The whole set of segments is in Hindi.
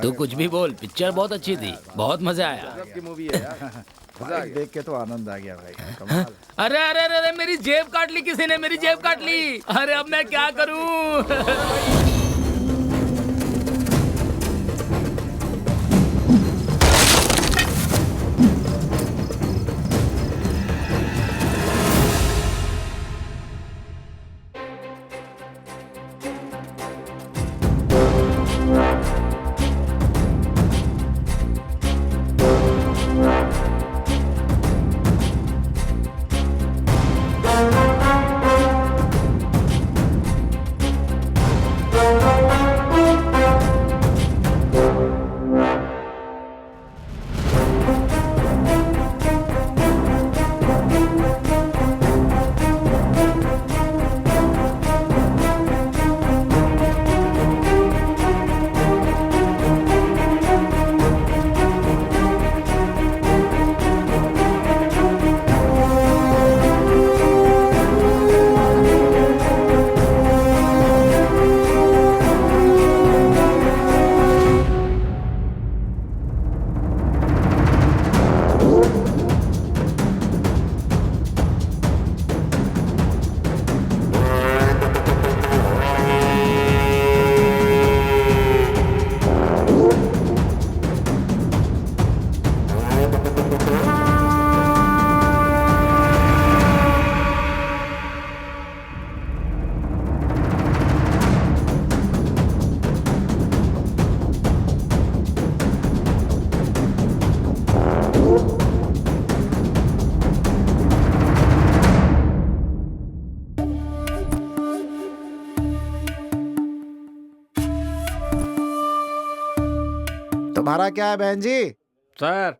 तू कुछ भी बोल, पिक्चर बहुत अच्छी थी, बहुत मजा आया। की मूवी है यार। भाई देख के तो आनंद आ गया भाई, कमाल। अरे अरे अरे अरे, मेरी जेब काट ली किसी ने, मेरी जेब काट ली। अरे अब मैं क्या करूं? तुम्हारा क्या है बहन जी? सर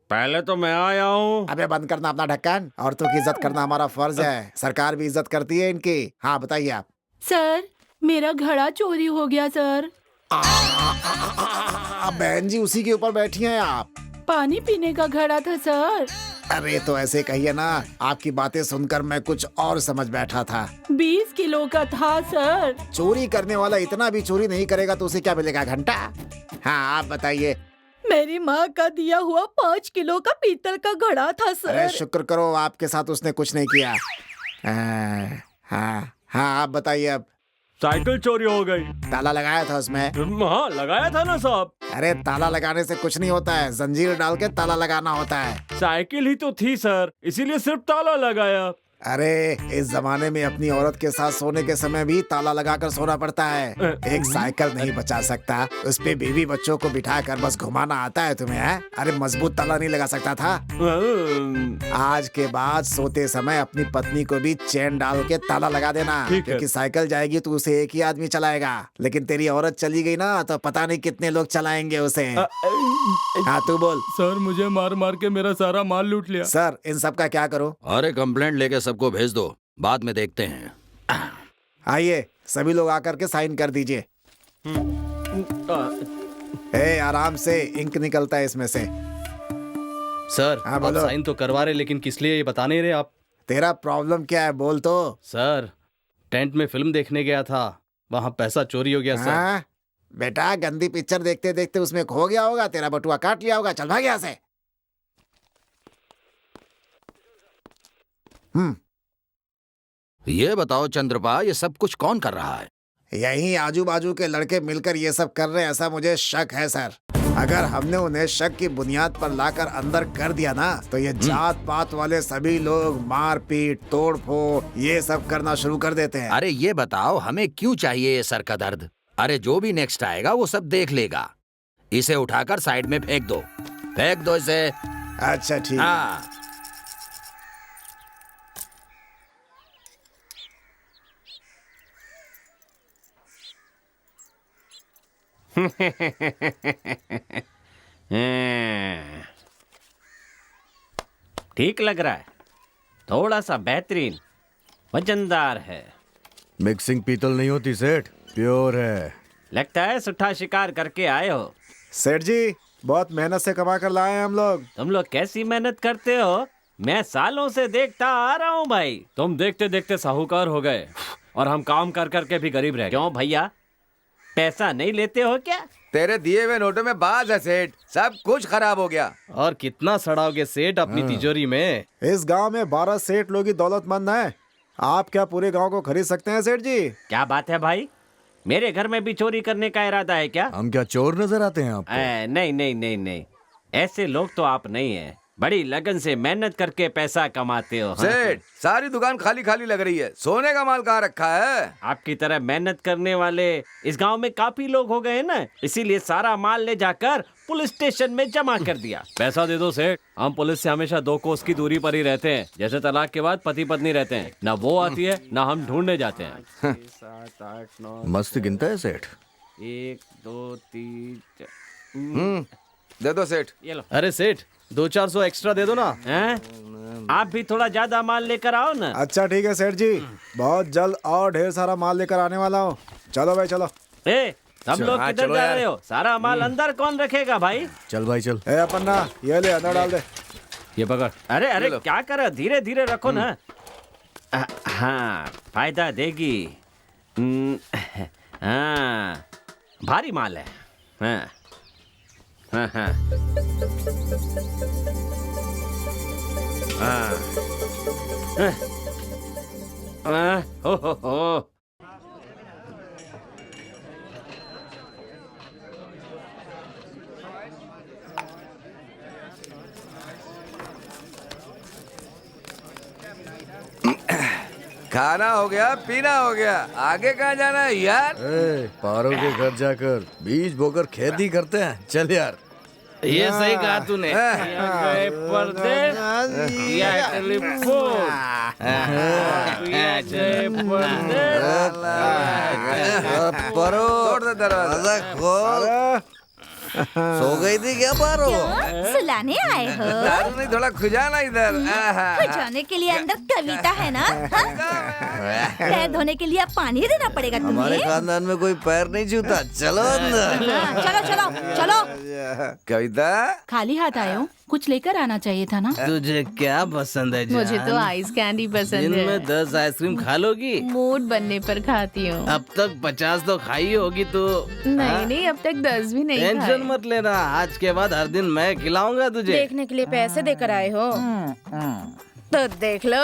पहले तो मैं आया हूँ। अबे बंद करना अपना ढक्कन, औरतों की इज्जत करना हमारा फर्ज है, सरकार भी इज्जत करती है इनकी। हाँ बताइए आप। सर मेरा घड़ा चोरी हो गया सर। बहन जी उसी के ऊपर बैठी हैं आप। पानी पीने का घड़ा था सर। अरे तो ऐसे कहिए ना, आपकी बातें सुनकर मैं कुछ और समझ बैठा था। 20 किलो का था सर। चोरी करने वाला इतना भी चोरी नहीं करेगा तो उसे क्या मिलेगा, घंटा? हाँ आप बताइए। मेरी माँ का दिया हुआ 5 किलो का पीतल का घड़ा था अरे सर। शुक्र करो आपके साथ उसने कुछ नहीं किया। हाँ हाँ आप बताइए अब। साइकिल चोरी हो गई। ताला लगाया था उसमें? हाँ लगाया था ना साहब। अरे ताला लगाने से कुछ नहीं होता है, जंजीर डाल के ताला लगाना होता है। साइकिल ही तो थी सर, इसीलिए सिर्फ ताला लगाया। अरे इस जमाने में अपनी औरत के साथ सोने के समय भी ताला लगाकर सोना पड़ता है। एक साइकिल नहीं बचा सकता, उस पे बीवी बच्चों को बिठाकर बस घुमाना आता है तुम्हें, है? अरे मजबूत ताला नहीं लगा सकता था? आज के बाद सोते समय अपनी पत्नी को भी चेन डाल के ताला लगा देना, क्योंकि साइकिल जाएगी तो उसे एक ही आदमी चलाएगा, लेकिन तेरी औरत चली गई ना तो पता नहीं कितने लोग चलाएंगे उसे। हाँ तू बोल। सर मुझे मार मार के मेरा सारा माल लूट लिया। सर इन सब का क्या करो? अरे कंप्लेंट लेके सबको भेज दो, बाद में देखते हैं। आइए सभी लोग आकर के साइन कर दीजिए। आराम से, इंक निकलता है इसमें से। सर हाँ, आप बोलो। साइन तो करवा रहे लेकिन किस लिए ये बता नहीं रहे आप? तेरा प्रॉब्लम क्या है बोल तो। सर टेंट में फिल्म देखने गया था, वहाँ पैसा चोरी हो गया सर। हाँ? बेटा गंदी पिक्चर देखते देखते उसमें खो गया होगा, तेरा बटुआ काट लिया होगा, चल भाग यहाँ से। ये बताओ चंद्रपा, ये सब कुछ कौन कर रहा है? यही आजू बाजू के लड़के मिलकर ये सब कर रहे हैं, ऐसा मुझे शक है सर। अगर हमने उन्हें शक की बुनियाद पर लाकर अंदर कर दिया ना तो ये जात पात वाले सभी लोग मारपीट तोड़ फोड़ ये सब करना शुरू कर देते हैं। अरे ये बताओ हमें क्यों चाहिए ये सर का दर्द? अरे जो भी नेक्स्ट आएगा वो सब देख लेगा। इसे उठाकर साइड में फेंक दो, फेंक दो इसे। अच्छा ठीक है। हाँ ठीक लग रहा है, थोड़ा सा बेहतरीन, वजनदार है। मिक्सिंग पीतल नहीं होती सेठ, प्योर है। लगता है सुट्ठा शिकार करके आए हो। सेठ जी बहुत मेहनत से कमा कर लाए हैं हम लोग। तुम लोग कैसी मेहनत करते हो, मैं सालों से देखता आ रहा हूँ भाई। तुम देखते देखते साहूकार हो गए और हम काम कर करके भी गरीब रह गए। क्यों भैया, पैसा नहीं लेते हो क्या? तेरे दिए हुए नोटों में बाज है सेठ, सब कुछ खराब हो गया। और कितना सड़ाओगे सेठ अपनी तिजोरी में? इस गांव में 12 सेठ लोग ही दौलतमंद हैं। आप क्या पूरे गांव को खरीद सकते हैं सेठ जी? क्या बात है भाई, मेरे घर में भी चोरी करने का इरादा है क्या? हम क्या चोर नजर आते हैं आपको? नहीं नहीं नहीं नहीं, ऐसे लोग तो आप नहीं हैं। बड़ी लगन से मेहनत करके पैसा कमाते हो। हाँ? सेठ, सारी दुकान खाली खाली लग रही है, सोने का माल कहाँ रखा है? आपकी तरह मेहनत करने वाले इस गांव में काफी लोग हो गए हैं ना, इसीलिए सारा माल ले जाकर पुलिस स्टेशन में जमा कर दिया। पैसा दे दो सेठ, हम पुलिस से हमेशा 2 कोस की दूरी पर ही रहते हैं। जैसे तलाक के बाद पति पत्नी रहते हैं, ना वो आती है ना हम ढूंढने जाते हैं। 7 8 9 मस्त गिनता है सेठ। 1 2 3 दे दो सेठ। ये लो। अरे सेठ 200-400 एक्स्ट्रा दे दो ना। हैं? आप भी थोड़ा ज्यादा माल लेकर आओ ना। अच्छा ठीक है सेठ जी, बहुत जल्द और ढेर सारा माल लेकर आने वाला हूँ। चलो भाई चलो। ए, सब लोग हाँ, किधर चलो जा यार। रहे हो? सारा माल अंदर कौन रखेगा भाई? चल भाई चल। ए अपन्ना, ये ले अंदर डाल दे। ये पकड़। अरे अरे क्या कर रहे हो? धीरे धीरे रखो ना। हाँ, फायदा देगी। हाँ, भारी माल है। हाँ हाँ हाँ हाँ, हो। खाना हो गया, पीना हो गया, आगे कहाँ जाना है यार? पारो के घर जाकर बीज बोकर खेती करते हैं। चल यार। ये सही कहा तूने। गए पर्दे या टेलीफोन, या गए पर्दे। पारो तोड़ दे दरवाजा। खोल। सो गई थी क्या पारो? सुलाने आए हो? दारू नहीं, थोड़ा खुजाना इधर। जाने के लिए अंदर कविता है ना? हाँ? पैर धोने के लिए अब पानी देना पड़ेगा हमारे तुम्हें। खानदान में कोई पैर नहीं छूता। चलो अंदर। हाँ, चलो चलो चलो। कविता, खाली हाथ आए हो, कुछ लेकर आना चाहिए था ना। तुझे क्या पसंद है जान? मुझे तो आइस कैंडी पसंद दिन है। में 10 आइसक्रीम खा लोगी? मूड बनने पर खाती हूँ। अब तक 50 तो खाई होगी तू। नहीं नहीं, अब तक 10 भी नहीं टेंशन खाए। मत लेना, आज के बाद हर दिन मैं खिलाऊंगा तुझे। देखने के लिए पैसे देकर आए हो तो देख लो।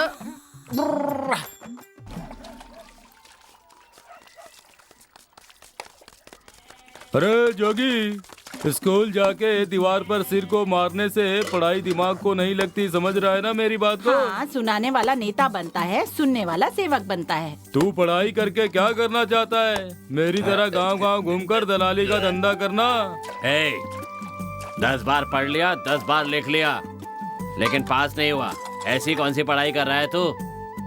अरे जोगी, स्कूल जाके दीवार पर सिर को मारने से पढ़ाई दिमाग को नहीं लगती, समझ रहा है ना मेरी बात को? हाँ, सुनाने वाला नेता बनता है, सुनने वाला सेवक बनता है। तू पढ़ाई करके क्या करना चाहता है? मेरी तरह गांव-गांव घूमकर दलाली का धंधा करना? 10 बार पढ़ लिया, 10 बार लिख लिया, लेकिन पास नहीं हुआ। ऐसी कौन सी पढ़ाई कर रहा है तू?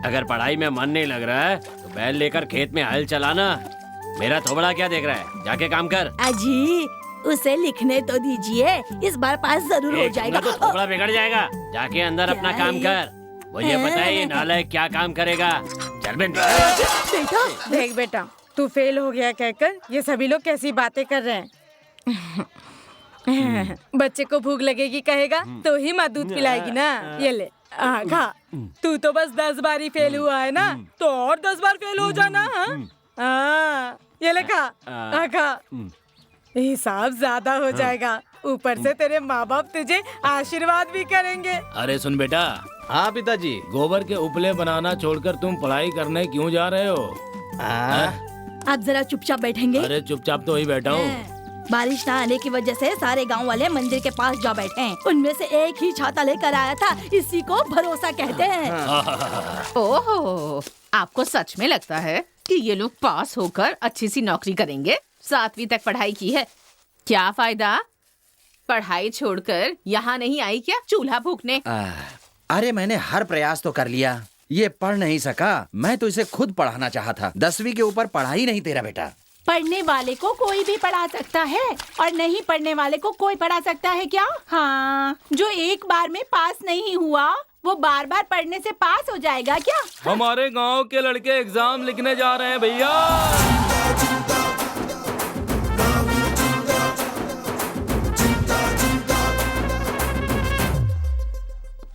अगर पढ़ाई में मन नहीं लग रहा है तो बैल लेकर खेत में हल चलाना। मेरा थोबड़ा क्या देख रहा है? जाके काम कर। अजी, उसे लिखने तो दीजिए, इस बार पास जरूर हो जाएगा। तो थोबड़ा बिगड़ जाएगा। जाके अंदर क्या अपना काम है? कर। मुझे बताइए नालायक क्या काम करेगा? चल बे। बेटा, देख बेटा, तू फेल हो गया कहकर ये सभी लोग कैसी बातें कर रहे हैं। बच्चे को भूख लगेगी कहेगा तो ही माँ दूध पिलाएगी ना। ये ले खा। तू तो बस 10 बार ही फेल हुआ है ना, तो और 10 बार फेल हो जाना। हाँ, ये ले खा। खा, हिसाब ज्यादा हो जाएगा, ऊपर से तेरे माँ बाप तुझे आशीर्वाद भी करेंगे। अरे सुन बेटा, हाँ पिताजी। गोबर के उपले बनाना छोड़कर तुम पढ़ाई करने क्यों जा रहे हो? आप जरा चुपचाप बैठेंगे? अरे चुपचाप तो ही बैठा हूँ। बारिश ना आने की वजह से सारे गांव वाले मंदिर के पास जा बैठे हैं। उनमें से एक ही छाता लेकर आया था, इसी को भरोसा कहते हैं। ओहो, आपको सच में लगता है कि ये लोग पास होकर अच्छी सी नौकरी करेंगे? 7वीं तक पढ़ाई की है, क्या फायदा? पढ़ाई छोड़कर यहाँ नहीं आई क्या चूल्हा फूकने? अरे मैंने हर प्रयास तो कर लिया, ये पढ़ नहीं सका। मैं तो इसे खुद पढ़ाना चाहा था। 10वीं के ऊपर पढ़ा ही नहीं तेरा बेटा। पढ़ने वाले को कोई भी पढ़ा सकता है और नहीं पढ़ने वाले को कोई पढ़ा सकता है क्या? हाँ, जो एक बार में पास नहीं हुआ वो बार बार पढ़ने से पास हो जाएगा क्या? हमारे गांव के लड़के एग्जाम लिखने जा रहे हैं भैया।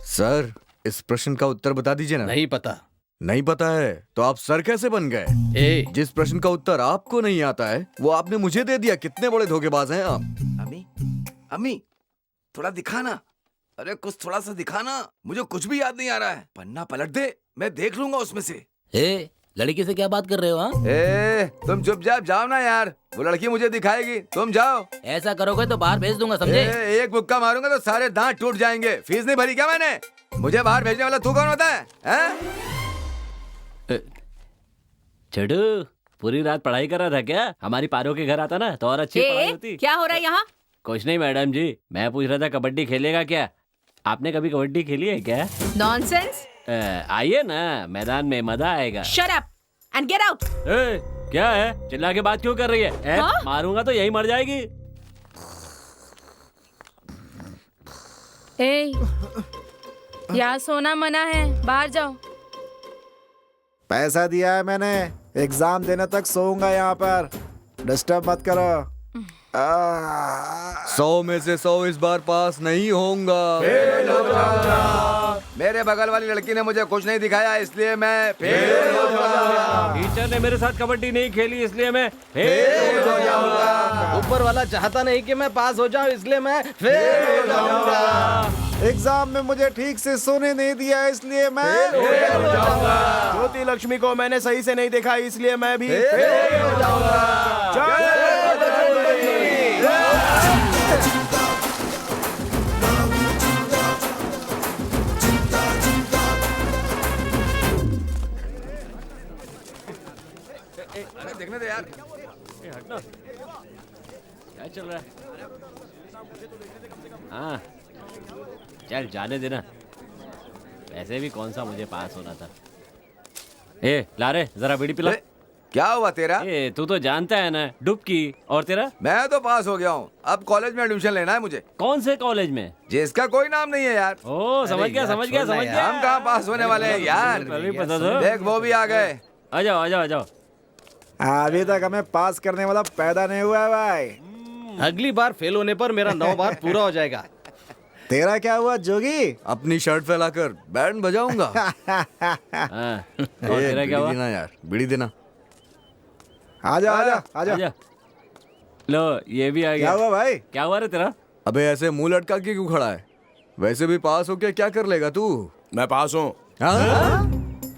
सर, इस प्रश्न का उत्तर बता दीजिए ना। नहीं पता। नहीं पता है तो आप सर कैसे बन गए? ए जिस प्रश्न का उत्तर आपको नहीं आता है वो आपने मुझे दे दिया। कितने बड़े धोखेबाज हैं आप। अम्मी, अम्मी, थोड़ा दिखाना। अरे कुछ थोड़ा सा दिखाना। मुझे कुछ भी याद नहीं आ रहा है। पन्ना पलट दे, मैं देख लूंगा उसमें से। ए, लड़की से क्या बात कर रहे हो? हाँ, तुम चुपचाप जाओ ना यार, वो लड़की मुझे दिखाएगी, तुम जाओ। ऐसा करोगे तो बाहर भेज दूंगा, समझे? एक मुक्का मारूंगा तो सारे दांत टूट जाएंगे। फीस नहीं भरी क्या मैंने? मुझे बाहर भेजने वाला तू कौन होता है? छड़ू, पूरी रात पढ़ाई कर रहा था क्या? हमारी पारो के घर आता ना तो और अच्छी पढ़ाई होती। क्या हो रहा है यहाँ? कुछ नहीं मैडम जी, मैं पूछ रहा था कबड्डी खेलेगा क्या? आपने कभी कबड्डी खेली है क्या? नॉनसेंस। आइए ना, मैदान में मजा आएगा। Shut up and get out. क्या है, चिल्ला के बात क्यों कर रही है? हाँ? मारूंगा तो यही मर जाएगी। यहाँ सोना मना है, बाहर जाओ। पैसा दिया है मैंने, एग्जाम देने तक सोऊंगा यहाँ पर। डिस्टर्ब मत करो। 100 में से 100 इस बार पास नहीं होऊंगा। मेरे बगल वाली लड़की ने मुझे कुछ नहीं दिखाया, इसलिए मैं फेल हो जाऊंगा। टीचर ने मेरे साथ कबड्डी नहीं खेली, इसलिए मैं फेल हो जाऊंगा। ऊपर वाला चाहता नहीं कि मैं पास हो जाऊं, इसलिए मैं फेल हो जाऊंगा। एग्जाम में मुझे ठीक से सोने नहीं दिया, इसलिए मैं फेल हो जाऊंगा। ज्योति लक्ष्मी को मैंने सही से नहीं देखा, इसलिए मैं भी फेल हो जाऊंगा। देखने दे यार, क्या चल रहा है? हाँ, चल जाने देना। वैसे भी कौन सा मुझे पास होना था। ला रे, जरा बीड़ी पिला। क्या हुआ तेरा? तू तो जानता है ना, डुबकी। और तेरा? मैं तो पास हो गया हूँ, अब कॉलेज में एडमिशन लेना है मुझे। कौन से कॉलेज में? जिसका कोई नाम नहीं है यार। ओ, समझ गया। हम कहाँ पास होने वाले हैं यार। अभी पता था। देख वो भी आ गए। आ जाओ। अभी तक हमें पास करने वाला पैदा नहीं हुआ है भाई। अगली बार फेल होने पर मेरा 9 बार पूरा हो जाएगा। तेरा क्या हुआ जोगी? अपनी शर्ट फैलाकर बैंड बजाऊंगा। और तेरा क्या हुआ? देना यार, बीड़ी देना। आजा। लो, ये भी आ क्या गया। हुआ भाई? क्या हुआ रे तेरा? अबे ऐसे मुंह लटका के क्यों खड़ा है? वैसे भी पास होके क्या कर लेगा तू? मैं पास हूँ।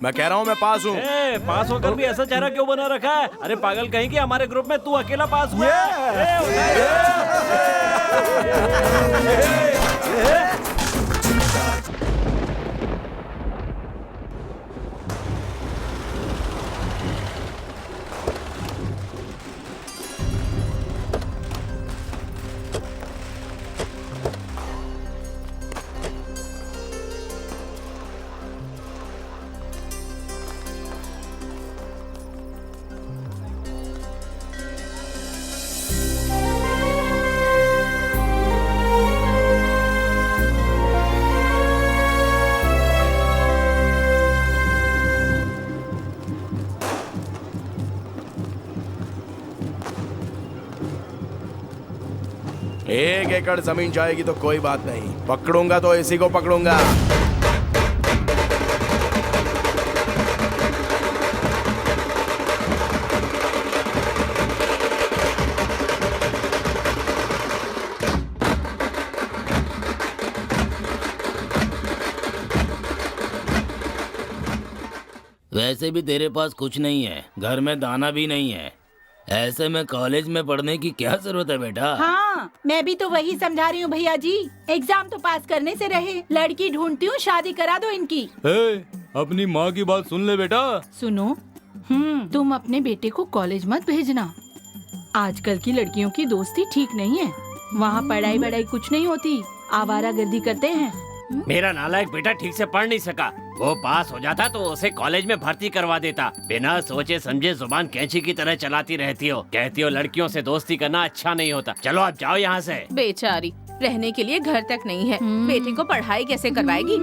मैं कह रहा हूँ मैं पास हूँ। पास होकर भी ऐसा चेहरा क्यों बना रखा है? अरे पागल कहीं कि हमारे ग्रुप में तू अकेला पास हुआ एक एकड़ जमीन जाएगी तो कोई बात नहीं, पकड़ूंगा तो इसी को पकड़ूंगा। वैसे भी तेरे पास कुछ नहीं है, घर में दाना भी नहीं है। ऐसे में कॉलेज में पढ़ने की क्या जरूरत है बेटा? हाँ, मैं भी तो वही समझा रही हूँ भैया जी। एग्जाम तो पास करने से रहे, लड़की ढूंढती हूँ, शादी करा दो इनकी। अपनी माँ की बात सुन ले बेटा। सुनो, तुम अपने बेटे को कॉलेज मत भेजना। आजकल की लड़कियों की दोस्ती ठीक नहीं है। वहाँ पढ़ाई कुछ नहीं होती, आवारागर्दी करते हैं। मेरा नालायक बेटा ठीक से पढ़ नहीं सका। वो पास हो जाता तो उसे कॉलेज में भर्ती करवा देता। बिना सोचे समझे जुबान कैंची की तरह चलाती रहती हो। कहती हो लड़कियों से दोस्ती करना अच्छा नहीं होता। चलो आप जाओ यहाँ से। बेचारी, रहने के लिए घर तक नहीं है, बेटे को पढ़ाई कैसे करवाएगी?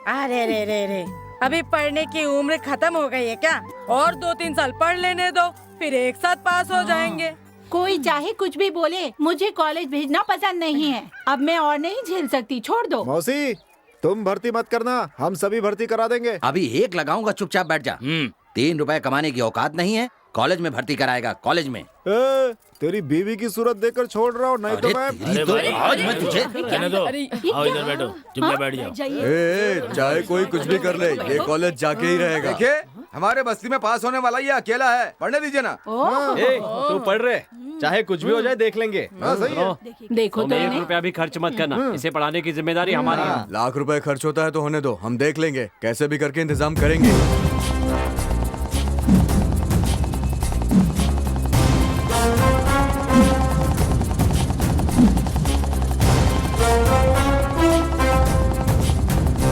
अरे रे, अभी पढ़ने की उम्र खत्म हो गई है क्या? और 2-3 साल पढ़ लेने दो, फिर एक साथ पास हो जाएंगे। कोई चाहे कुछ भी बोले, मुझे कॉलेज भेजना पसंद नहीं है। अब मैं और नहीं झेल सकती, छोड़ दो। मौसी, तुम भर्ती मत करना, हम सभी भर्ती करा देंगे। अभी एक लगाऊंगा, चुपचाप बैठ जा। 3 रुपए कमाने की औकात नहीं है, कॉलेज में भर्ती कराएगा, कॉलेज में। तेरी बीवी की सूरत देखकर छोड़ रहा हूँ, नहीं तो मैं आज मैं तुझे कहने दो। आओ इधर बैठो, चुपचाप बैठ जाओ। चाहे कोई कुछ भी कर ले, ये कॉलेज जाके ही रहेगा। देखिए, हमारे बस्ती में पास होने वाला ये अकेला है, पढ़ने दीजिए ना। तू पढ़ रहे, चाहे कुछ भी हो जाए देख लेंगे। देखो तो 1 रुपया भी खर्च मत करना, इसे पढ़ाने की जिम्मेदारी हमारी है। लाख रुपए खर्च होता है तो होने दो, हम देख लेंगे, कैसे भी करके इंतजाम करेंगे।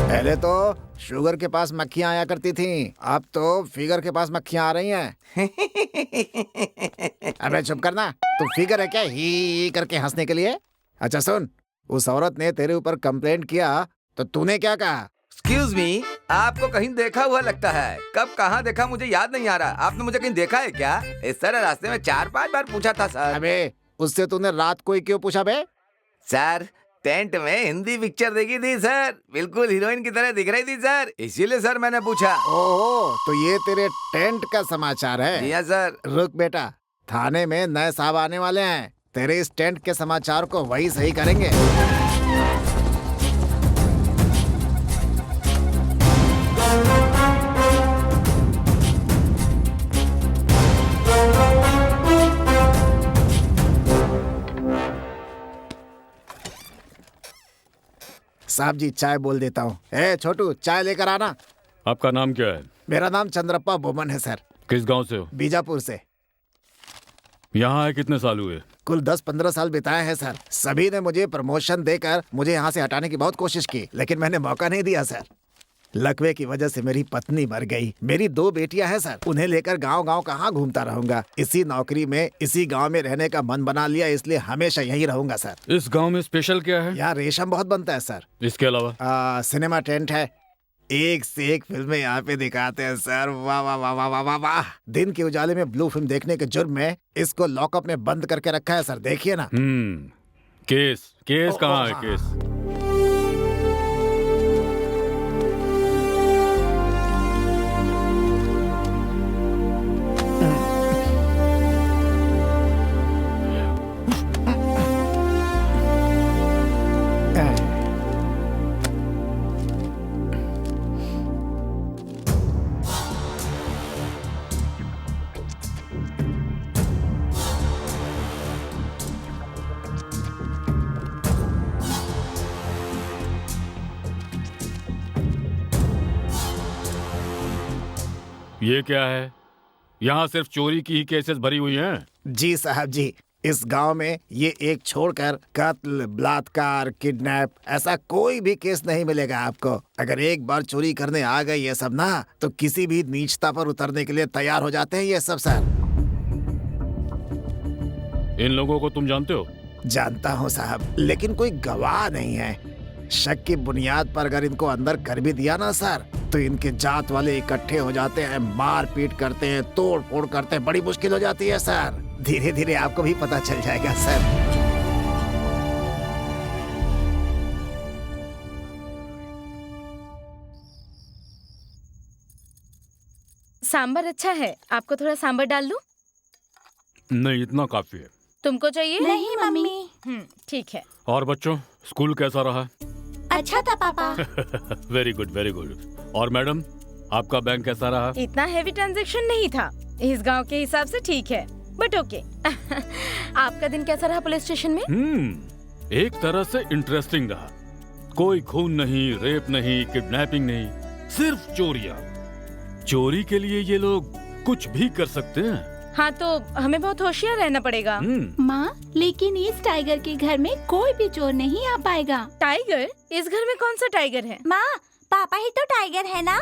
पहले तो शुगर के पास मक्खियां आया करती थीं, अब तो फिगर के पास मक्खियां आ रही हैं। अबे चुप करना, तू फिगर है क्या ही करके हंसने के लिए? अच्छा सुन, उस औरत ने तेरे ऊपर कंप्लेंट किया तो तूने क्या कहा? एक्सक्यूज मी, आपको कहीं देखा हुआ लगता है। कब कहाँ देखा मुझे याद नहीं आ रहा। आपने मुझे कहीं देखा है क्या? इस तरह रास्ते में 4-5 बार पूछा था सर। अबे उससे तूने रात को ही क्यों पूछा बे? सर, टेंट में हिंदी पिक्चर देखी थी सर, बिल्कुल हीरोइन की तरह दिख रही थी सर, इसीलिए सर मैंने पूछा। ओहो, तो ये तेरे टेंट का समाचार है? जी हाँ सर। रुक बेटा, थाने में नए साहब आने वाले हैं, तेरे इस टेंट के समाचार को वही सही करेंगे। साहब जी चाय बोल देता हूँ। ए छोटू, चाय लेकर आना। आपका नाम क्या है? मेरा नाम चंद्रप्पा बोमन है सर। किस गांव से हो? बीजापुर से। यहाँ आए कितने साल हुए? कुल 10-15 साल बिताए हैं सर। सभी ने मुझे प्रमोशन देकर मुझे यहाँ से हटाने की बहुत कोशिश की, लेकिन मैंने मौका नहीं दिया सर। लकवे की वजह से मेरी पत्नी मर गई। मेरी 2 बेटियां हैं सर, उन्हें लेकर गांव-गांव कहाँ घूमता रहूंगा। इसी नौकरी में, इसी गांव में रहने का मन बना लिया, इसलिए हमेशा यहीं रहूंगा सर। इस गांव में स्पेशल क्या है? यहाँ रेशम बहुत बनता है सर। इसके अलावा? सिनेमा टेंट है, एक से एक फिल्में यहाँ पे दिखाते हैं सर। वाह वाह वाह वाह वाह वाह वाह। दिन के उजाले में ब्लू फिल्म देखने के जुर्म में इसको लॉकअप में बंद करके रखा है सर, देखिए ना। केस कहाँ है? केस ये क्या है? यहाँ सिर्फ चोरी की ही केसेस भरी हुई हैं। जी साहब जी, इस गांव में ये एक छोड़कर कत्ल, बलात्कार, किडनैप ऐसा कोई भी केस नहीं मिलेगा आपको। अगर एक बार चोरी करने आ गए ये सब ना, तो किसी भी नीचता पर उतरने के लिए तैयार हो जाते हैं ये सब सर। इन लोगों को तुम जानते हो? जानता हूँ साहब, लेकिन कोई गवाह नहीं है। शक की बुनियाद पर अगर इनको अंदर कर भी दिया ना सर, तो इनके जात वाले इकट्ठे हो जाते हैं, मार पीट करते हैं, तोड़ फोड़ करते हैं, बड़ी मुश्किल हो जाती है सर। धीरे धीरे आपको भी पता चल जाएगा सर। सांबर अच्छा है, आपको थोड़ा सांबर डाल दूं? नहीं, इतना काफी है। तुमको चाहिए? नहीं मम्मी। ठीक है। और बच्चों, स्कूल कैसा रहा? अच्छा था पापा। Very good, very good. और मैडम, आपका बैंक कैसा रहा? इतना हेवी ट्रांजैक्शन नहीं था, इस गांव के हिसाब से ठीक है, बट ओके। आपका दिन कैसा रहा पुलिस स्टेशन में? एक तरह से इंटरेस्टिंग रहा। कोई खून नहीं, रेप नहीं, किडनैपिंग नहीं, सिर्फ चोरियां। चोरी के लिए ये लोग कुछ भी कर सकते हैं। हाँ, तो हमें बहुत होशियार रहना पड़ेगा। माँ, लेकिन इस टाइगर के घर में कोई भी चोर नहीं आ पाएगा। टाइगर? इस घर में कौन सा टाइगर है? माँ, पापा ही तो टाइगर है ना।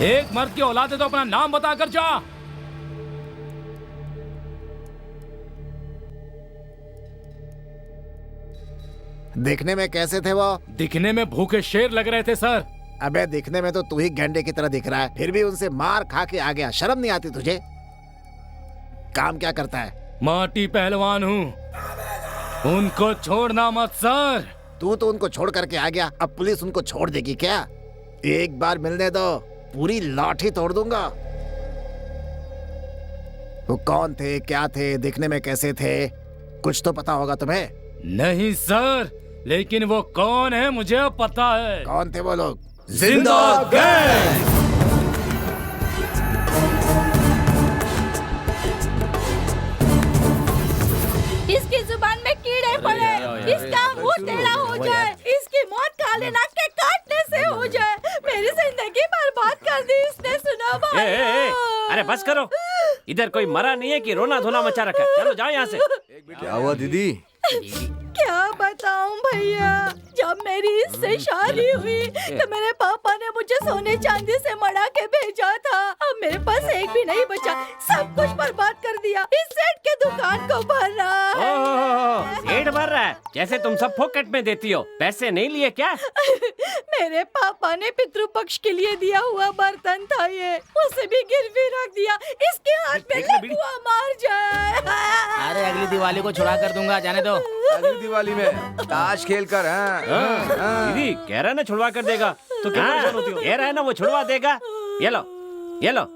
एक मर्द की औलाद है तो अपना नाम बता कर जा। दिखने में कैसे थे वो? दिखने में भूखे शेर लग रहे थे सर। अबे दिखने में तो तू ही गैंडे की तरह दिख रहा है, फिर भी उनसे मार खा के आ गया। शर्म नहीं आती तुझे? काम क्या करता है? माटी पहलवान हूँ। उनको छोड़ना मत सर। तू तो उनको छोड़ करके आ गया, अब पुलिस उनको छोड़ देगी क्या? एक बार मिलने दो, पूरी लाठी तोड़ दूंगा। वो कौन थे, क्या थे, दिखने में कैसे थे? कुछ तो पता होगा तुम्हें? नहीं सर, लेकिन वो कौन है मुझे पता है। कौन थे वो लोग? जिंदा गैंग। इसकी जुबान में कीड़े पड़े, इसका मुंह टेढ़ा हो जाए, इसकी मौत काले नाग के काटने से हो जाए। मेरी जिंदगी बर्बाद कर दी इसने। सुनो भाई। अरे बस करो, इधर कोई मरा नहीं है कि रोना धोना मचा रखा है। चलो जाओ यहाँ से। क्या हुआ दीदी? क्या बताऊं भैया, जब मेरी इससे शादी हुई तो मेरे पापा ने मुझे सोने चांदी से मढ़ा के भेजा था। अब मेरे पास एक भी नहीं बचा, सब कुछ बर्बाद कर दिया। इस सेठ के दुकान को भर रहा है। सेठ भर रहा है? जैसे तुम सब फोकट में देती हो, पैसे नहीं लिए क्या? मेरे पापा ने पितृपक्ष के लिए दिया हुआ बर्तन था ये, उसे भी गिरवी रख दिया। इसके हाथ में लकुआ मार जाए। अरे अगली दिवाली को छुड़ा कर दूंगा, जाने दो। अगली दिवाली में ताश खेल कर। दीदी कह रहा है ना छुड़वा कर देगा, तो क्या परेशान होती हो? कह रहा है ना वो छुड़वा देगा। ये लो, ये लो।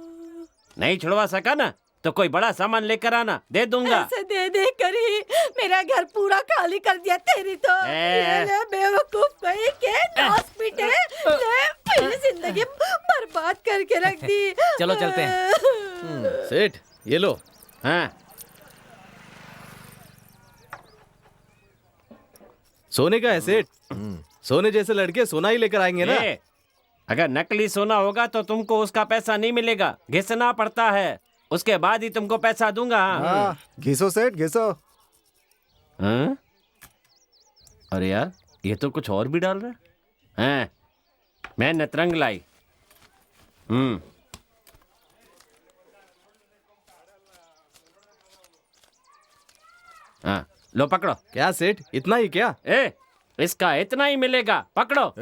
नहीं छुड़वा सका ना तो कोई बड़ा सामान लेकर आना, दे दूंगा। ऐसे दे दे कर ही मेरा घर पूरा खाली कर दिया तेरी तो। ये ले बेवकूफ कहीं के हॉस्पिटल ले मेरी जिंदगी बर्बाद करके रख दी। चलो चलते हैं। सेठ ये लो। हाँ सोने का है सेठ। सोने जैसे लड़के सोना ही लेकर आएंगे ना। अगर नकली सोना होगा तो तुमको उसका पैसा नहीं मिलेगा, घिसना पड़ता है, उसके बाद ही तुमको पैसा दूंगा। घिसो सेठ घिसो। हाँ? अरे यार ये तो कुछ और भी डाल रहा है। हाँ, मैं नतरंग लाई। हाँ लो पकड़ो। क्या सेठ इतना ही क्या? इसका इतना ही मिलेगा, पकड़ो।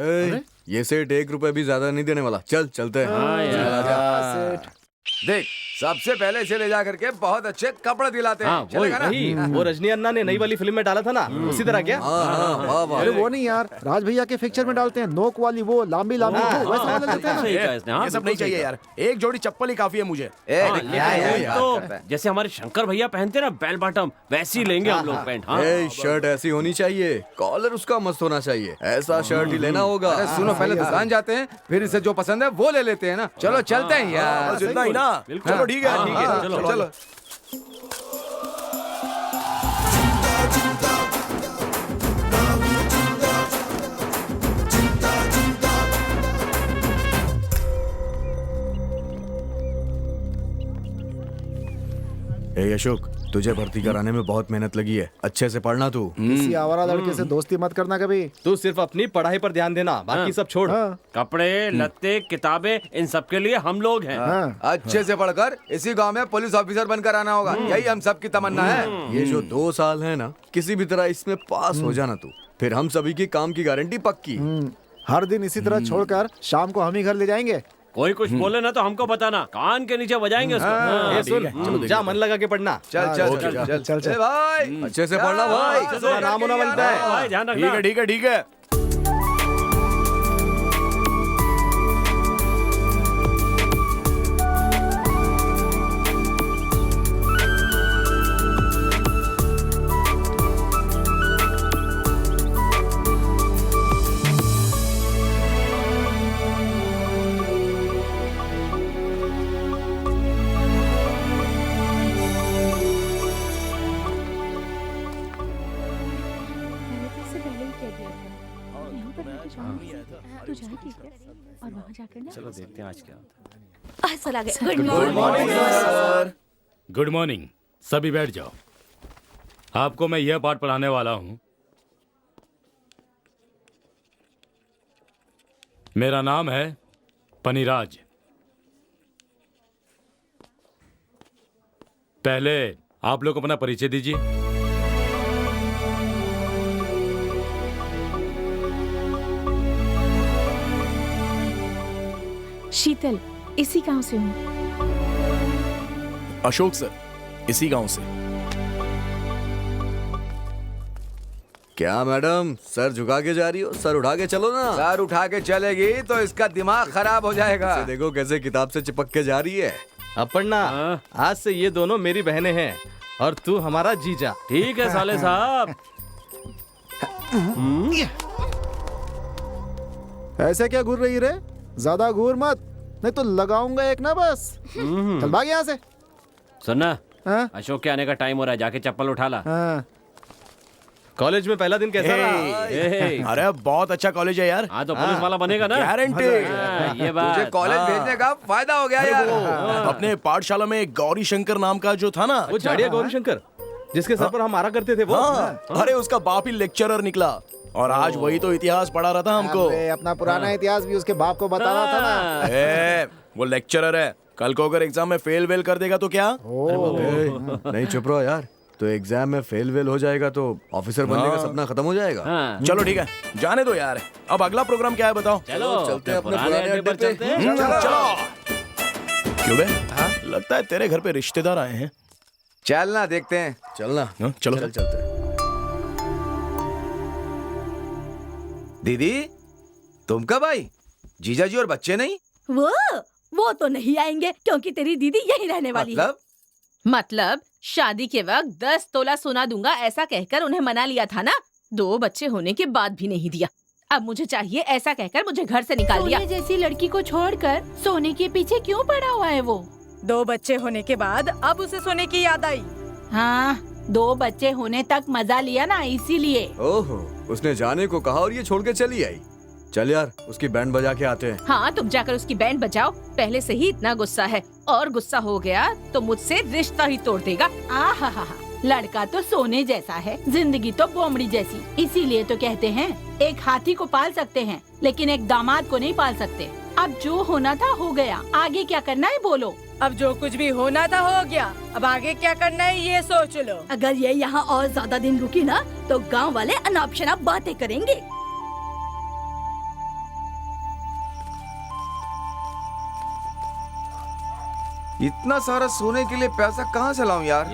ये सेठ 1 रुपए भी ज्यादा नहीं देने वाला। चल चलते हैं। हाँ यार। देख, सबसे पहले इसे ले जा करके बहुत अच्छे कपड़े दिलाते हैं। हाँ, चलेगा ना? वो रजनी अन्ना ने नई वाली फिल्म में डाला था ना, उसी तरह क्या? अरे वो नहीं यार, राज भैया के पिक्चर में डालते हैं, नोक वाली वो लंबी लंबी वो, वैसा वाला लेते हैं ना। ये सब नहीं चाहिए यार, एक जोड़ी चप्पल ही काफी है मुझे। तो जैसे हमारे शंकर भैया पहनते ना बेल बॉटम, वैसी लेंगे हम लोग पैंट। शर्ट ऐसी होनी चाहिए, कॉलर उसका मस्त होना चाहिए, ऐसा शर्ट ही लेना होगा। अरे सुनो, पहले दुकान जाते हैं, फिर इसे जो पसंद है वो ले लेते हैं ना। चलो चलते हैं यार। जितना ही ना। चलो ठीक है ठीक है, चलो चलो। ए अशोक, तुझे भर्ती कराने में बहुत मेहनत लगी है, अच्छे से पढ़ना तू। किसी आवारा लड़के से दोस्ती मत करना कभी। तू सिर्फ अपनी पढ़ाई पर ध्यान देना, बाकी सब छोड़। कपड़े लत्ते किताबें इन सब के लिए हम लोग हैं। अच्छे से पढ़कर इसी गांव में पुलिस ऑफिसर बनकर आना होगा, यही हम सब की तमन्ना है। ये जो 2 साल है ना, किसी भी तरह इसमें पास हो जाना तू, फिर हम सभी की काम की गारंटी पक्की। हर दिन इसी तरह छोड़कर शाम को हम ही घर ले जाएंगे। कोई कुछ बोले ना तो हमको बताना, कान के नीचे बजाएंगे उसको। ये सुन, जा मन लगा के पढ़ना। चल चल चल चल चल भाई, अच्छे से पढ़ना भाई, नाम होना बनता है। भाई ध्यान ठीक है रखना। ठीक है ठीक है। चलो देखते हैं आज क्या होता है। चला गया। Good morning sir. Good morning. सभी बैठ जाओ। आपको मैं यह पाठ पढ़ाने वाला हूं। मेरा नाम है पनिराज। पहले आप लोग अपना परिचय दीजिए। शीतल, इसी गांव से हूँ। अशोक सर, इसी गांव से। क्या मैडम, सर झुका के जा रही हो? सर उठा के चलो ना। सर उठा के चलेगी तो इसका दिमाग खराब हो जाएगा। इसे देखो कैसे किताब से चिपक के जा रही है। अपर्णा, आज से ये दोनों मेरी बहनें हैं और तू हमारा जीजा। ठीक है साले साहब। ऐसे क्या घूर रही रे? ज्यादा घूर मत, नहीं तो लगाऊंगा एक ना बस। चल भाग यहाँ से। सुनना, हाँ? अशोक के आने का टाइम हो रहा है, जाके चप्पल उठा ला। हाँ। कॉलेज में पहला दिन कैसा रहा? अरे बहुत अच्छा कॉलेज है यार। हाँ तो पुलिस वाला बनेगा ना। गारंटी। ये बात। तुझे कॉलेज भेजने का फायदा हो गया यार। अपने पाठशाला में गौरी शंकर नाम का जो था ना, वो झाड़िया गौरी शंकर, जिसके सर पर हम मारा करते थे वो। अरे उसका बाप ही लेक्चरर निकला और आज वही तो इतिहास पढ़ा रहा था हमको। अबे, अपना पुराना इतिहास भी उसके बाप को बता रहा था ना। वो लेक्चरर है, कल को अगर एग्जाम में फेल वेल कर देगा तो क्या? नहीं चुप रहो यार, तो एग्जाम में फेल वेल हो जाएगा तो ऑफिसर बनने का सपना खत्म हो जाएगा। चलो ठीक है, जाने दो यार। अब अगला प्रोग्राम क्या है बताओ? चलो चलते हैं अपने पुराने अड्डे पर चलते हैं। चलो। क्यों बे? लगता है तेरे घर पे रिश्तेदार आए हैं। चलना देखते हैं। चलना। चलो चलते हैं। दीदी, तुम कब आई? जीजा जी और बच्चे नहीं? वो तो नहीं आएंगे क्योंकि तेरी दीदी यहीं रहने वाली है। मतलब शादी के वक्त 10 तोला सोना दूंगा ऐसा कहकर उन्हें मना लिया था ना। 2 बच्चे होने के बाद भी नहीं दिया। अब मुझे चाहिए ऐसा कहकर मुझे घर से निकाल दिया। सोने जैसी लड़की को छोड़कर सोने के पीछे क्यों पड़ा हुआ है वो? 2 बच्चे होने के बाद अब उसे सोने की याद आई। हाँ, 2 बच्चे होने तक मजा लिया ना, इसीलिए। ओहो, उसने जाने को कहा और ये छोड़ के चली आई। चल यार, उसकी बैंड बजा के आते हैं। हाँ, तुम जाकर उसकी बैंड बजाओ। पहले से ही इतना गुस्सा है और गुस्सा हो गया तो मुझसे रिश्ता ही तोड़ देगा। आहा, लड़का तो सोने जैसा है, जिंदगी तो बोमड़ी जैसी। इसीलिए तो कहते हैं एक हाथी को पाल सकते हैं लेकिन एक दामाद को नहीं पाल सकते। अब जो होना था हो गया, आगे क्या करना है बोलो। अब जो कुछ भी होना था हो गया, अब आगे क्या करना है ये सोच लो। अगर ये यहाँ और ज्यादा दिन रुकी ना तो गांव वाले अनाप शनाप बातें करेंगे। इतना सारा सोने के लिए पैसा कहाँ से लाऊं यार?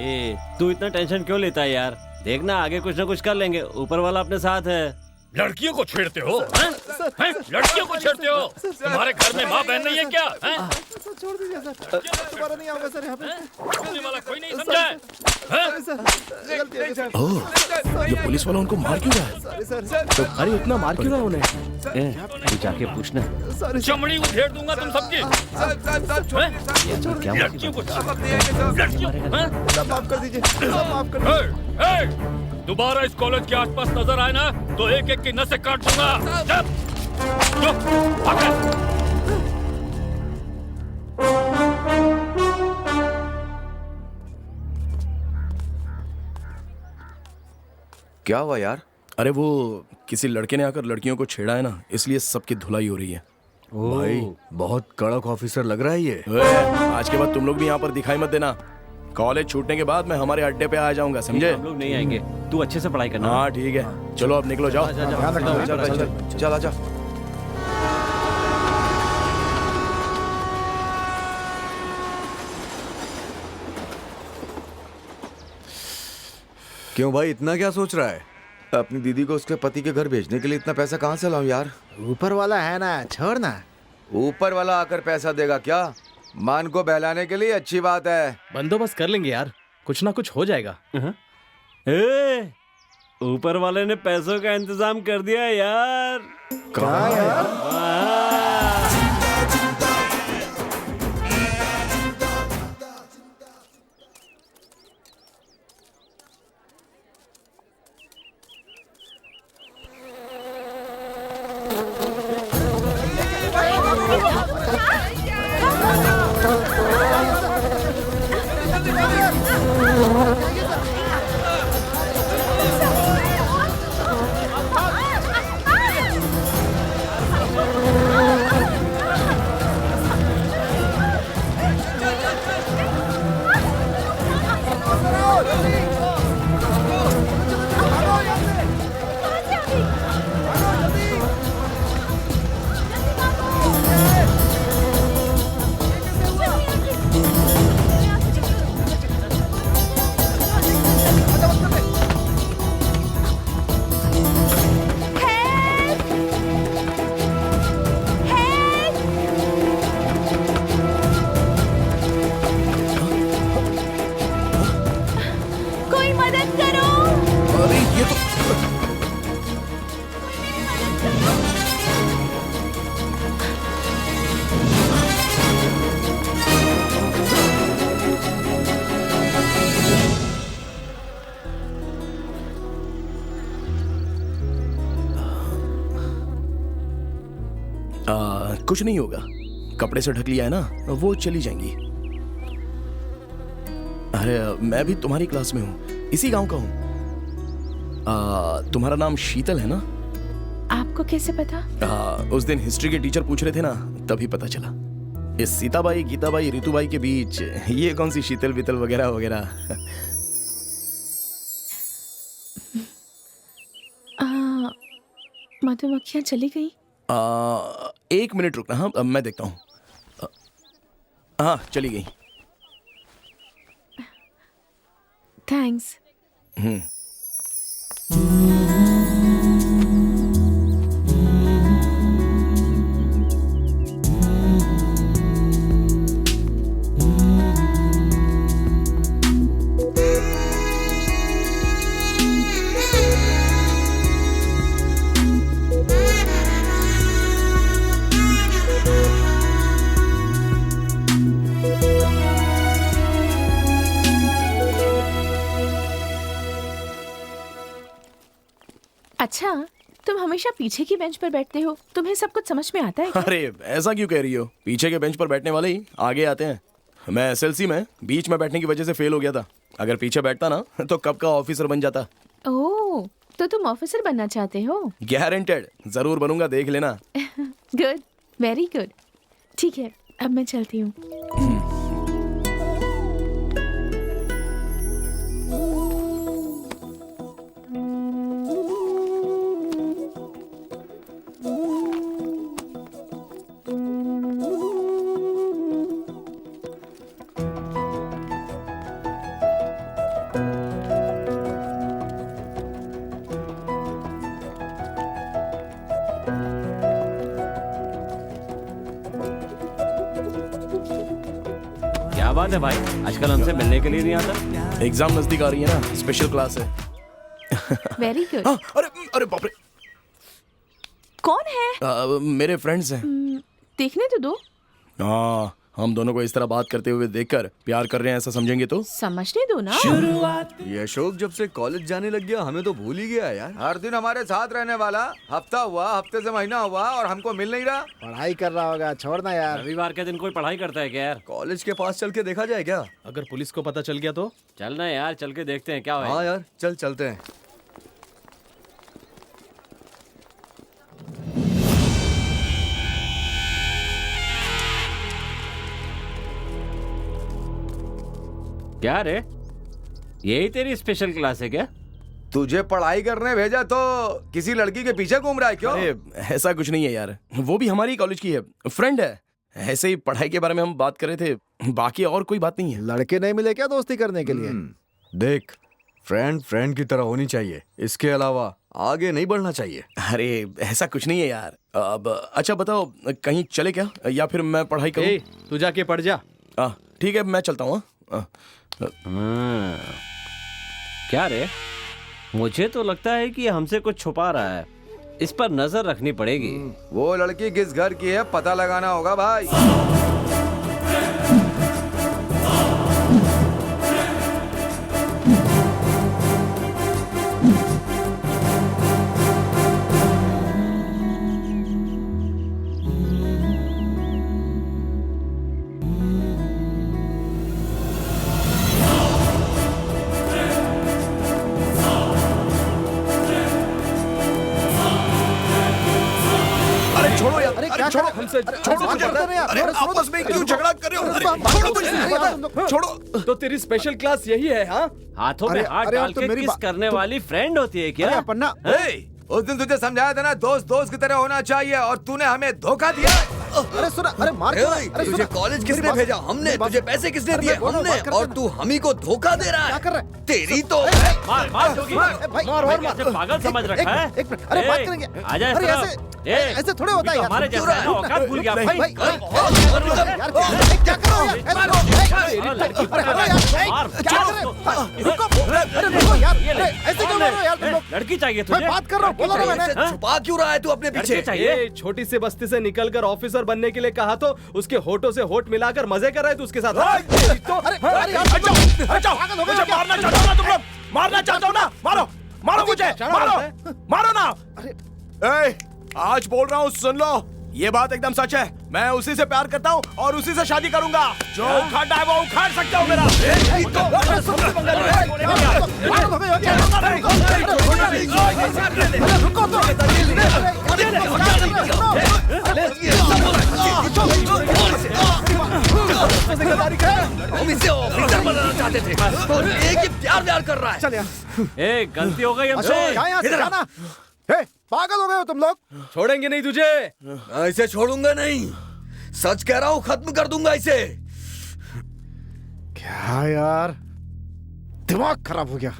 तू इतना टेंशन क्यों लेता है यार? देखना आगे कुछ ना कुछ कर लेंगे, ऊपर वाला अपने साथ है। लड़कियों को छेड़ते हो? हैं? लड़कियों को छेड़ते हो? तुम्हारे घर में माँ बहन नहीं है क्या? हैं? छोड़ दीजिए सर, दोबारा नहीं आऊंगा सर यहाँ पे। बोलने वाला कोई नहीं समझा है? हैं? ओह, ये पुलिस वाला उनको मार क्यों रहा है? अरे इतना मार क्यों रहा है उन्हें? तू जाके पूछना। चमड़ी उधेड़ दूंगा तुम सबकी। क्या लड़कियों को लड़कियों, हैं? सब माफ कर दीजिए, सब माफ कर दीजिए। दोबारा इस कॉलेज के आसपास नजर आए ना तो एक एक की नसें काट दूंगा। चुप! चुप! भाग! क्या हुआ यार? अरे वो किसी लड़के ने आकर लड़कियों को छेड़ा है ना, इसलिए सबकी धुलाई हो रही है। भाई बहुत कड़क ऑफिसर लग रहा है ये। आज के बाद तुम लोग भी यहाँ पर दिखाई मत देना। कॉलेज छूटने के बाद मैं हमारे अड्डे पे आ जाऊंगा, समझे? हम लोग नहीं आएंगे, तू अच्छे से पढ़ाई करना। हाँ ठीक है, चलो अब निकलो, जाओ। चल आजा। क्यों भाई, इतना क्या सोच रहा है? अपनी दीदी को उसके पति के घर भेजने के लिए इतना पैसा कहाँ से लाऊं यार? ऊपर वाला है ना, छोड़ ना। ऊपर वाला आकर पैसा देगा क्या? मान को बहलाने के लिए अच्छी बात है। बंदोबस्त कर लेंगे यार, कुछ ना कुछ हो जाएगा। ऊपर वाले ने पैसों का इंतजाम कर दिया यार। क्या यार? कोई मदद करो। अरे ये तो कुछ नहीं होगा, कपड़े से ढक लिया है ना, वो चली जाएंगी। अरे मैं भी तुम्हारी क्लास में हूँ, इसी गांव का हूँ। तुम्हारा नाम शीतल है ना? आपको कैसे पता? उस दिन हिस्ट्री के टीचर पूछ रहे थे ना, तभी पता चला। इस सीताबाई, गीताबाई, ऋतुबाई के बीच ये कौन सी शीतल वितल वगैरह वगैरह? मधुमक्खियाँ चली गई। 1 मिनट रुकना, हाँ मैं देखता हूँ। हाँ चली गई। थैंक्स। अच्छा, तुम हमेशा पीछे की बेंच पर बैठते हो, तुम्हें सब कुछ समझ में आता है क्या? अरे ऐसा क्यों कह रही हो? पीछे के बेंच पर बैठने वाले ही आगे आते हैं। मैं एसएलसी में बीच में बैठने की वजह से फेल हो गया था। अगर पीछे बैठता ना तो कब का ऑफिसर बन जाता। ओह, तो तुम ऑफिसर बनना चाहते हो? गारंटेड, जरूर बनूंगा, देख लेना। Good, very good. ठीक है, अब मैं चलती हूँ। क्या बात है भाई, आजकल हमसे मिलने के लिए नहीं आता? एग्जाम नजदीक आ रही है ना, स्पेशल क्लास है। Very good. अरे अरे बाप रे, कौन है? मेरे फ्रेंड्स हैं। देखने तो दो। हाँ, हम दोनों को इस तरह बात करते हुए देखकर प्यार कर रहे हैं ऐसा समझेंगे तो? समझने दो ना। ये अशोक जब से कॉलेज जाने लग गया हमें तो भूल ही गया यार। हर दिन हमारे साथ रहने वाला, हफ्ता हुआ, हफ्ते से महीना हुआ और हमको मिल नहीं रहा। पढ़ाई कर रहा होगा, छोड़ना यार। रविवार के दिन कोई पढ़ाई करता है क्या यार? कॉलेज के पास चल के देखा जाए क्या? अगर पुलिस को पता चल गया तो? चलना यार, चल के देखते हैं क्या हुआ। हाँ यार, चल चलते हैं। क्या रे, यही तेरी स्पेशल क्लास है क्या? तुझे पढ़ाई करने भेजा तो किसी लड़की के पीछे घूम रहा है क्यों? अरे ऐसा कुछ नहीं है यार, वो भी हमारी कॉलेज की है, फ्रेंड है। ऐसे ही पढ़ाई के बारे में हम बात कर रहे थे, बाकी और कोई बात नहीं है। लड़के नहीं मिले क्या दोस्ती करने के लिए? देख, फ्रेंड फ्रेंड की तरह होनी चाहिए, इसके अलावा आगे नहीं बढ़ना चाहिए। अरे ऐसा कुछ नहीं है यार। अब अच्छा बताओ, कहीं चले क्या, या फिर मैं पढ़ाई करूं? तू जाके पढ़ जा। ठीक है, मैं चलता हूँ। क्या रे, मुझे तो लगता है कि हमसे कुछ छुपा रहा है, इस पर नजर रखनी पड़ेगी। वो लड़की किस घर की है पता लगाना होगा भाई। छोड़ो यार, अरे अरे क्या छोड़ो, हमसे छोड़ो मुझे। अरे आपस में क्यों झगड़ा कर रहे हो? अरे छोड़ो मुझे, छोड़ो। तो तेरी स्पेशल क्लास यही है? हाँ, हाथों में हाथ डाल के किस करने वाली फ्रेंड होती है क्या? पन्ना, उस दिन तुझे समझाया था ना, दोस्त दोस्त की तरह होना चाहिए, और तूने हमें धोखा दिया। अरे सुना, अरे मार तुझे कॉलेज किसने भेजा? हमने। तुझे पैसे किसने दिए? हमने। और तू हमी को धोखा दे रहा है। क्या कर रहा है? तेरी तो मार मार जोगी, मार पागल समझ रखा है। अरे बात करेंगे। आजा, ऐसे थोड़े होता है यार। हमारे जैसा है ना, औकात भूल गया भाई। क्या कर रहे हो यार? लड़की पर रुको यार, ऐसे क्यों कर रहे हो यार तुम लोग? लड़की चाहिए मैं तुझे? बात कर रहा हूँ, बोलो ना मैंने। छुपा क्यों रहा है तू अपने पीछे? चाहिए। छोटी सी बस्ती से निकलकर ऑफिसर बनने के लिए कहा तो उसके होठों से होठ मिलाकर मजे कर रहे थे उसके साथ। मुझे मारना चाहते हो ना तुम लोग? मारना चाहते हो ना? मारो, मारो मुझे, मारो, मारो ना। आज बोल रहा हूँ, सुन लो, ये बात एकदम सच है। मैं उसी से प्यार करता हूँ और उसी से शादी करूंगा। जो उखाड़ना है वो उखाड़ सकते हो मेरा। हम इसे ऑफिसर बनाना चाहते थे और एक ही प्यार कर रहा है। चल यार, ए, गलती हो गई हमसे। यहाँ से जाना। पागल हो गए हो तुम लोग? छोड़ेंगे नहीं तुझे। ऐसे छोड़ूंगा नहीं, सच कह रहा हूँ, खत्म कर दूंगा इसे। क्या यार, दिमाग खराब हो गया।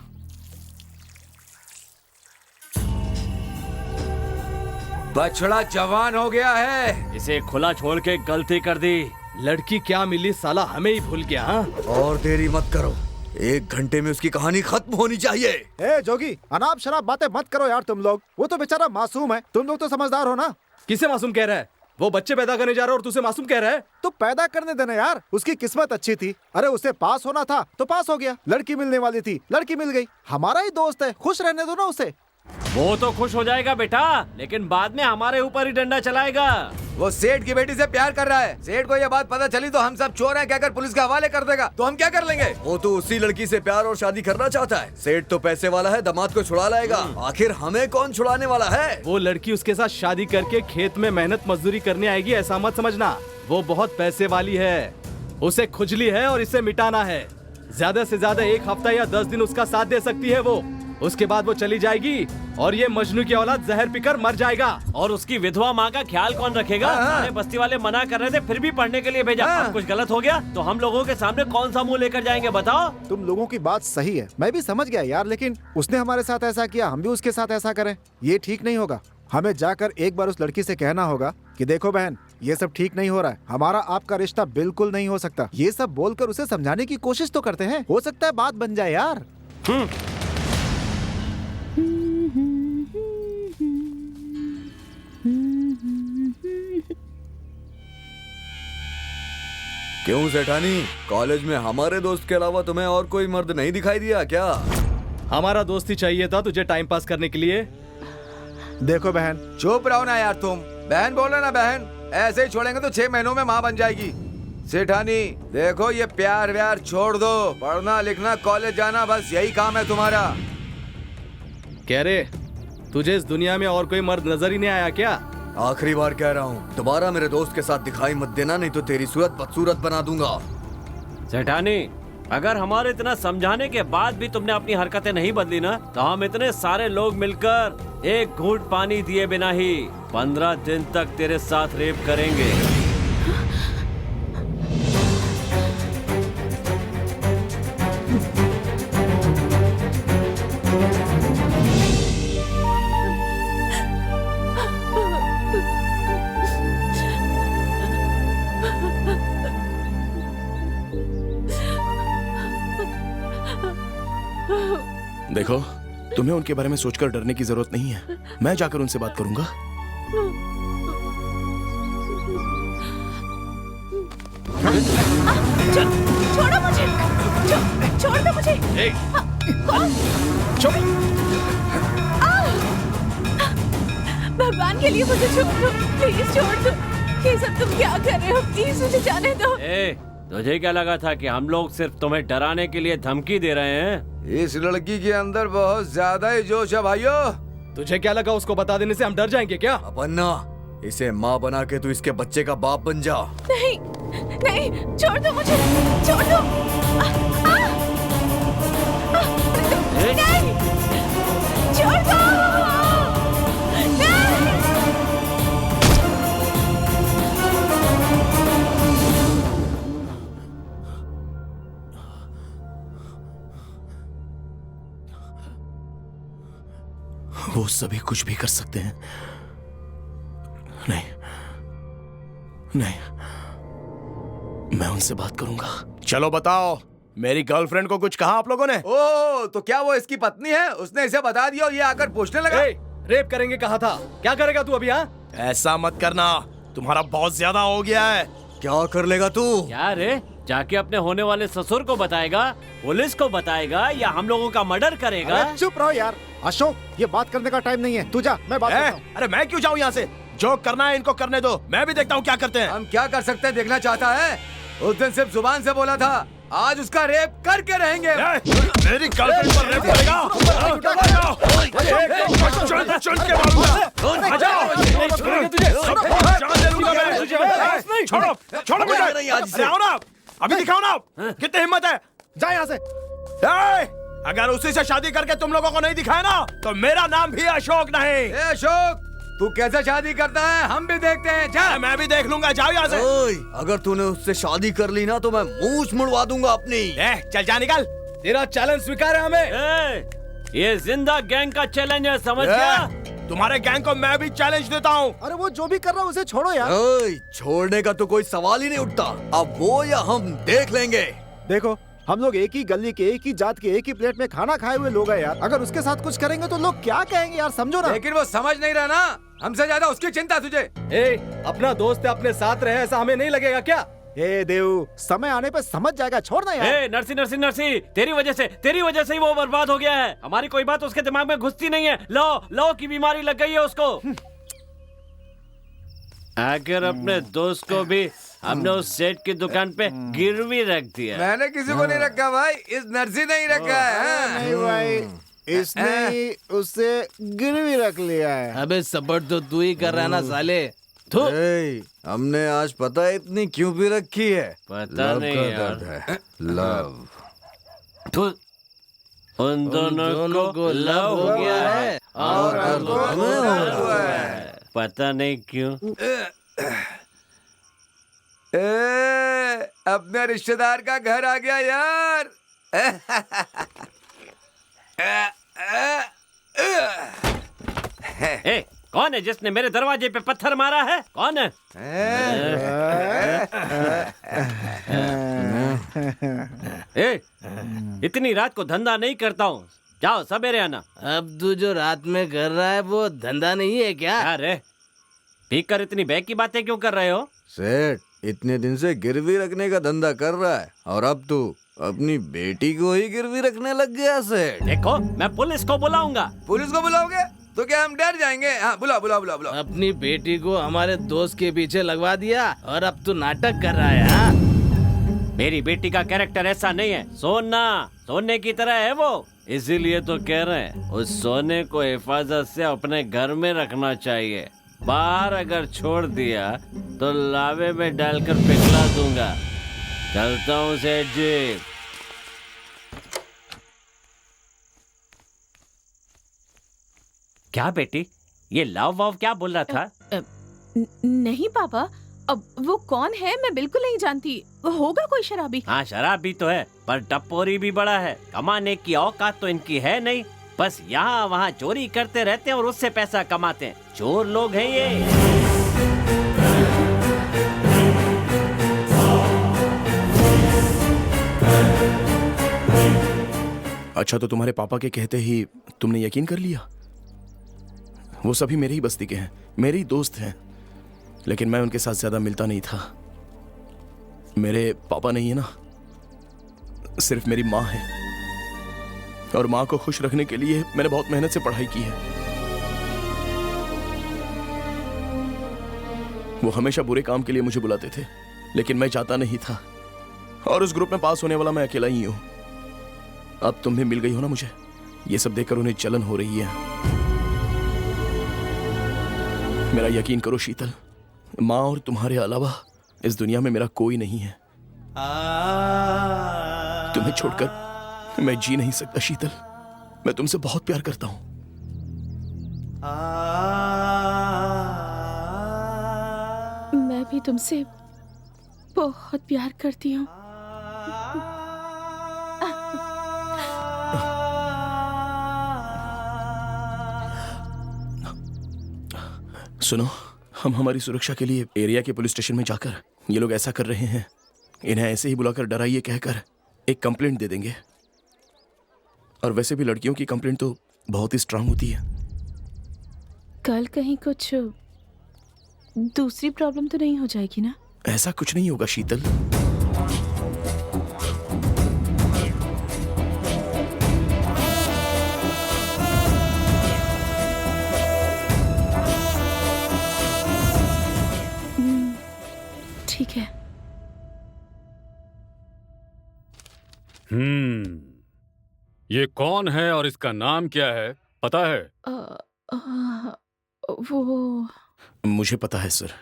बछड़ा जवान हो गया है। इसे खुला छोड़ के गलती कर दी। लड़की क्या मिली साला, हमें ही भूल गया। हाँ, और देरी मत करो, 1 घंटे में उसकी कहानी खत्म होनी चाहिए। ए जोगी, अनाप शराब बातें मत करो यार तुम लोग। वो तो बेचारा मासूम है, तुम लोग तो समझदार हो ना। किसे मासूम कह रहा है? वो बच्चे पैदा करने जा रहा है और तुझे मासूम कह रहा है? तो पैदा करने देना यार, उसकी किस्मत अच्छी थी। अरे उसे पास होना था तो पास हो गया, लड़की मिलने वाली थी, लड़की मिल गई। हमारा ही दोस्त है, खुश रहने दो ना उसे। वो तो खुश हो जाएगा बेटा, लेकिन बाद में हमारे ऊपर ही डंडा चलाएगा। वो सेठ की बेटी से प्यार कर रहा है। सेठ को ये बात पता चली तो हम सब चोर हैं कहकर पुलिस के हवाले कर देगा, तो हम क्या कर लेंगे? वो तो उसी लड़की से प्यार और शादी करना चाहता है। सेठ तो पैसे वाला है, दामाद को छुड़ा लाएगा। आखिर हमें कौन छुड़ाने वाला है? वो लड़की उसके साथ शादी करके खेत में मेहनत मजदूरी करने आएगी, ऐसा मत समझना। वो बहुत पैसे वाली है, उसे खुजली है और इसे मिटाना है। ज्यादा से ज्यादा 1 हफ्ता या 10 दिन उसका साथ दे सकती है वो। उसके बाद वो चली जाएगी और ये मजनू की औलाद जहर पीकर मर जाएगा। और उसकी विधवा माँ का ख्याल कौन रखेगा? सारे बस्ती वाले मना कर रहे थे, फिर भी पढ़ने के लिए भेजा। अब कुछ गलत हो गया तो हम लोगों के सामने कौन सा मुंह लेकर जाएंगे बताओ? तुम लोगों की बात सही है, मैं भी समझ गया यार, लेकिन उसने हमारे साथ ऐसा किया, हम भी उसके साथ ऐसा करें, ये ठीक नहीं होगा। हमें जाकर एक बार उस लड़की से कहना होगा कि देखो बहन, ये सब ठीक नहीं हो रहा है, हमारा आपका रिश्ता बिल्कुल नहीं हो सकता। ये सब बोलकर उसे समझाने की कोशिश तो करते हैं, हो सकता है बात बन जाए यार। क्यों सेठानी, कॉलेज में हमारे दोस्त के अलावा तुम्हें और कोई मर्द नहीं दिखाई दिया क्या? हमारा दोस्त ही चाहिए था तुझे टाइम पास करने के लिए। देखो बहन, चुप रहो ना यार तुम। बहन बोलो ना बहन, ऐसे ही छोड़ेंगे तो 6 महीनों में माँ बन जाएगी। सेठानी देखो, ये प्यार व्यार छोड़ दो, पढ़ना लिखना कॉलेज जाना, बस यही काम है तुम्हारा। कह रहे तुझे इस दुनिया में और कोई मर्द नजर ही नहीं आया क्या? आखिरी बार कह रहा हूँ, दोबारा मेरे दोस्त के साथ दिखाई मत देना, नहीं तो तेरी सूरत बदसूरत बना दूंगा। सेठानी, अगर हमारे इतना समझाने के बाद भी तुमने अपनी हरकतें नहीं बदली ना, तो हम इतने सारे लोग मिलकर एक घूंट पानी दिए बिना ही 15 दिन तक तेरे साथ रेप करेंगे। देखो, तुम्हें उनके बारे में सोचकर डरने की जरूरत नहीं है। मैं जाकर उनसे बात करूंगा। छोड़ो मुझे, छोड़ दो मुझे। भगवान के लिए मुझे छोड़ दो, प्लीज छोड़ दो। ये सब तुम क्या कर रहे हो? प्लीज मुझे जाने दो। तुझे क्या लगा था कि हम लोग सिर्फ तुम्हें डराने के लिए धमकी दे रहे हैं? इस लड़की के अंदर बहुत ज्यादा ही जोश है भाइयों। तुझे क्या लगा उसको बता देने से हम डर जाएंगे क्या? अपन्ना, इसे माँ बना के तू इसके बच्चे का बाप बन जा। नहीं नहीं, छोड़ दो मुझे, छोड़ दो। नहीं, छोड़ दो। वो सभी कुछ भी कर सकते हैं। नहीं नहीं, मैं उनसे बात करूंगा। चलो बताओ, मेरी गर्लफ्रेंड को कुछ कहा आप लोगों ने? ओ, तो क्या वो इसकी पत्नी है? उसने इसे बता दिया और ये आकर पूछने लगा। रेप करेंगे कहा था, क्या करेगा तू अभी? हाँ, ऐसा मत करना, तुम्हारा बहुत ज्यादा हो गया है। क्या कर लेगा तू? क्या रे, जाके अपने होने वाले ससुर को बताएगा, पुलिस को बताएगा, या हम लोगों का मर्डर करेगा? अरे चुप रहो यार अशोक, ये बात करने का टाइम नहीं है। तू जा, मैं बात करता हूं। अरे मैं क्यों जाऊं यहाँ से? जो करना है इनको करने दो, मैं भी देखता हूँ क्या करते हैं। हम क्या कर सकते हैं देखना चाहता है? उस दिन सिर्फ जुबान से बोला था, आज उसका रेप करके रहेंगे। मेरी गर्लफ्रेंड पर रेप करेगा? छोड़ो छोड़ो मुझे, आओ ना, अभी दिखाओ ना कितनी हिम्मत है। जा यहाँ से। अगर उसी से शादी करके तुम लोगों को नहीं दिखाया ना, तो मेरा नाम भी अशोक नहीं। अशोक, तू कैसे शादी करता है हम भी देखते हैं। जा। मैं भी देख लूंगा, जाओ यहाँ से। अगर तूने उससे शादी कर ली ना, तो मैं मूंछ मुड़वा दूंगा अपनी। चल जा, निकल। तेरा चैलेंज स्वीकार है हमें। ये जिंदा गैंग का चैलेंज है, समझ गया? तुम्हारे गैंग को मैं भी चैलेंज देता हूँ। अरे वो जो भी कर रहा है उसे छोड़ो यार। छोड़ने का तो कोई सवाल ही नहीं उठता। अब वो या हम देख लेंगे। देखो, हम लोग एक ही गली के, एक ही जात के, एक ही प्लेट में खाना खाए हुए लोग हैं यार। अगर उसके साथ कुछ करेंगे तो लोग क्या कहेंगे यार, समझो ना। लेकिन वो समझ नहीं रहा ना, हमसे ज्यादा उसकी चिंता तुझे। अपना दोस्त है, अपने साथ रहे, ऐसा हमें नहीं लगेगा क्या? देव, समय आने पे समझ जाएगा, छोड़ना यार। नरसी नरसी नरसी, तेरी वजह से ही वो बर्बाद हो गया है। हमारी कोई बात उसके दिमाग में घुसती नहीं है। लो की बीमारी लग गई है उसको। आखिर अपने दोस्त को भी हमने उस सेठ की दुकान पे गिरवी रख दिया। मैंने किसी को नहीं रखा भाई, इस नर्सी ने ही रखा है। नहीं भाई, इसने ही उससे गिरवी रख लिया है। अबे सपोर्ट तो तू ही कर रहा ना साले। हमने आज पता है इतनी क्यों भी रखी है? पता नहीं यार। लव। उन दोनों को लव हो गया है और पता नहीं क्यों। अपने रिश्तेदार का घर आ गया यार। कौन है जिसने मेरे दरवाजे पे पत्थर मारा है? कौन है? इतनी रात को धंधा नहीं करता हूँ, जाओ सवेरे आना। अब तू जो रात में कर रहा है वो धंधा नहीं है क्या? अरे पीकर इतनी बैग की बातें क्यों कर रहे हो? सेठ इतने दिन से गिरवी रखने का धंधा कर रहा है और अब तू अपनी बेटी को ही गिरवी रखने लग गया सेठ। देखो, मैं पुलिस को बुलाऊंगा। पुलिस को बुलाओगे तो क्या हम डर जाएंगे? हाँ, बुलाओ बुलाओ बुलाओ बुलाओ। अपनी बेटी को हमारे दोस्त के पीछे लगवा दिया और अब तू नाटक कर रहा है। हाँ? मेरी बेटी का कैरेक्टर ऐसा नहीं है। सोने की तरह है वो, इसीलिए तो कह रहे हैं उस सोने को हिफाजत से अपने घर में रखना चाहिए। बाहर अगर छोड़ दिया तो लावे में डालकर पिघला दूंगा। चलता हूँ सेठ जी। क्या बेटी, ये लव वव क्या बोल रहा था? नहीं पापा, अब वो कौन है मैं बिल्कुल नहीं जानती। होगा कोई शराबी। हाँ शराबी तो है, पर टपोरी भी बड़ा है। कमाने की औकात तो इनकी है नहीं, बस यहाँ वहाँ चोरी करते रहते हैं और उससे पैसा कमाते हैं। चोर लोग हैं ये। अच्छा, तो तुम्हारे पापा के कहते ही तुमने यकीन कर लिया? वो सभी मेरी ही बस्ती के हैं, मेरे ही दोस्त हैं, लेकिन मैं उनके साथ ज्यादा मिलता नहीं था। मेरे पापा नहीं है ना, सिर्फ मेरी माँ है, और माँ को खुश रखने के लिए मैंने बहुत मेहनत से पढ़ाई की है। वो हमेशा बुरे काम के लिए मुझे बुलाते थे, लेकिन मैं चाहता नहीं था, और उस ग्रुप में पास होने वाला मैं अकेला ही हूं। अब तुम भी मिल गई हो ना मुझे, ये सब देखकर उन्हें जलन हो रही है। मेरा यकीन करो शीतल, माँ और तुम्हारे अलावा इस दुनिया में मेरा कोई नहीं है। तुम्हें छोड़कर मैं जी नहीं सकता शीतल, मैं तुमसे बहुत प्यार करता हूं। मैं भी तुमसे बहुत प्यार करती हूँ। सुनो, हम हमारी सुरक्षा के लिए एरिया के पुलिस स्टेशन में जाकर, ये लोग ऐसा कर रहे हैं, इन्हें ऐसे ही बुलाकर डराइए कहकर एक कंप्लेंट दे देंगे। और वैसे भी लड़कियों की कंप्लेंट तो बहुत ही स्ट्रांग होती है। कल कहीं कुछ दूसरी प्रॉब्लम तो नहीं हो जाएगी ना? ऐसा कुछ नहीं होगा शीतल। ठीक है। ये कौन है और इसका नाम क्या है, पता है? वो मुझे पता है सर।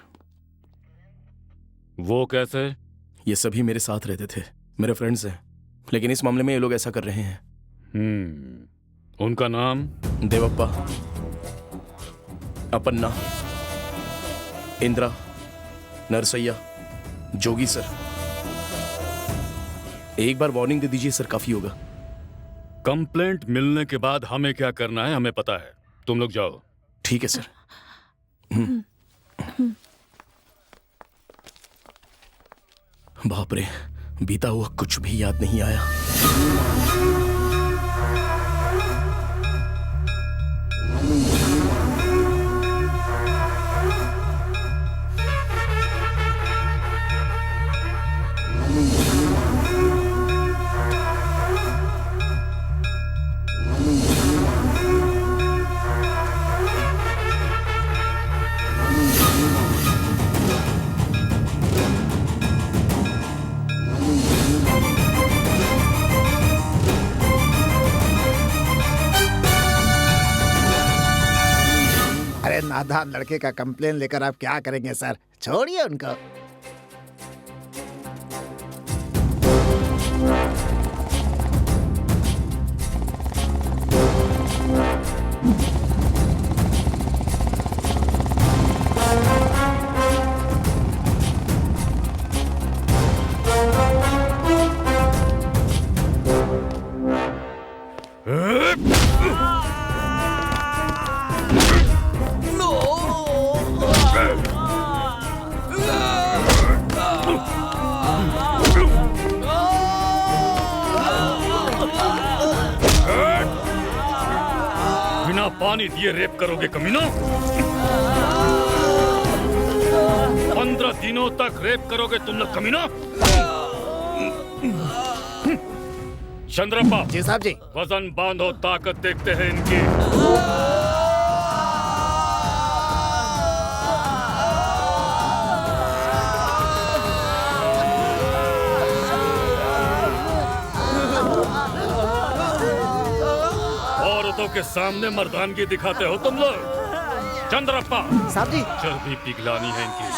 वो कैसे? ये सभी मेरे साथ रहते थे, मेरे फ्रेंड्स हैं, लेकिन इस मामले में ये लोग ऐसा कर रहे हैं। उनका नाम? देवप्पा, अपन्ना, इंद्रा, नरसैया, जोगी सर। एक बार वार्निंग दे दीजिए सर, काफी होगा। कंप्लेंट मिलने के बाद हमें क्या करना है हमें पता है, तुम लोग जाओ। ठीक है सर। बाप रे, बीता हुआ कुछ भी याद नहीं आया। नादान लड़के का कंप्लेन लेकर आप क्या करेंगे सर? छोड़िए उनको। पानी दिए रेप करोगे कमीनो? 15 दिनों तक रेप करोगे तुम लोग कमीनो? चंद्रप्पा जी साहब जी। वजन बांधो, ताकत देखते हैं इनकी। के सामने मर्दानगी दिखाते हो तुम लोग। चंद्रप्पा साहब जी, चर्बी पिघलानी है इनकी।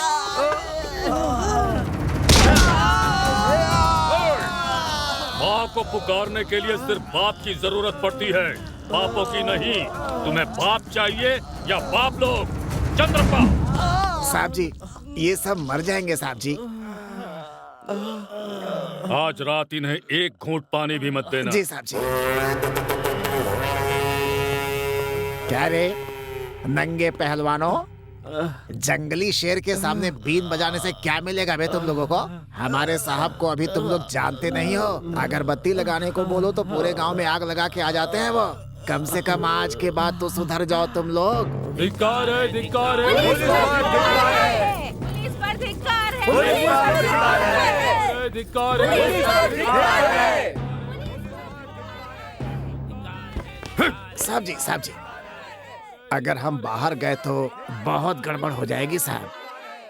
माँ को पुकारने के लिए सिर्फ बाप की जरूरत पड़ती है, बापों की नहीं। तुम्हें बाप चाहिए या बाप लोग? चंद्रप्पा। साहब जी, ये सब मर जाएंगे साहब जी। आज रात इन्हें एक घूंट पानी भी मत देना। जी साहब जी। क्या रे नंगे पहलवानों, जंगली शेर के सामने बीन बजाने से क्या मिलेगा बे तुम लोगों को? हमारे साहब को अभी तुम लोग जानते नहीं हो। अगरबत्ती लगाने को बोलो तो पूरे गांव में आग लगा के आ जाते हैं वो। कम से कम आज के बाद तो सुधर जाओ तुम लोग। धिक्कार है, धिक्कार है। पुलिस पर धिक्कार है। धिक्कार है। साहब जी, अगर हम बाहर गए तो बहुत गड़बड़ हो जाएगी साहब।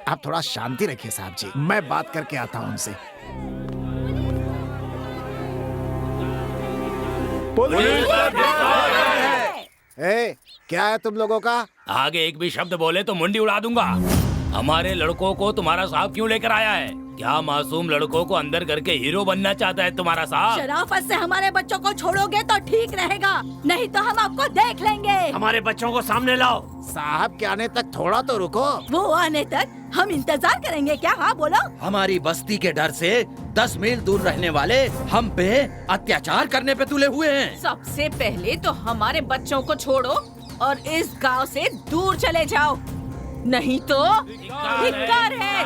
आप थोड़ा शांति रखिए साहब जी, मैं बात करके आता हूँ उनसे। क्या है तुम लोगों का? आगे एक भी शब्द बोले तो मुंडी उड़ा दूंगा। हमारे लड़कों को तुम्हारा साहब क्यों लेकर आया है? क्या मासूम लड़कों को अंदर करके हीरो बनना चाहता है तुम्हारा साहब? शराफत से हमारे बच्चों को छोड़ोगे तो ठीक रहेगा, नहीं तो हम आपको देख लेंगे। हमारे बच्चों को सामने लाओ। साहब के आने तक थोड़ा तो रुको। वो आने तक हम इंतजार करेंगे क्या? हाँ बोलो। हमारी बस्ती के डर से 10 मील दूर रहने वाले हम पे अत्याचार करने पे तुले हुए हैं। सबसे पहले तो हमारे बच्चों को छोड़ो और इस गांव से दूर चले जाओ, नहीं तो धिक्कार है।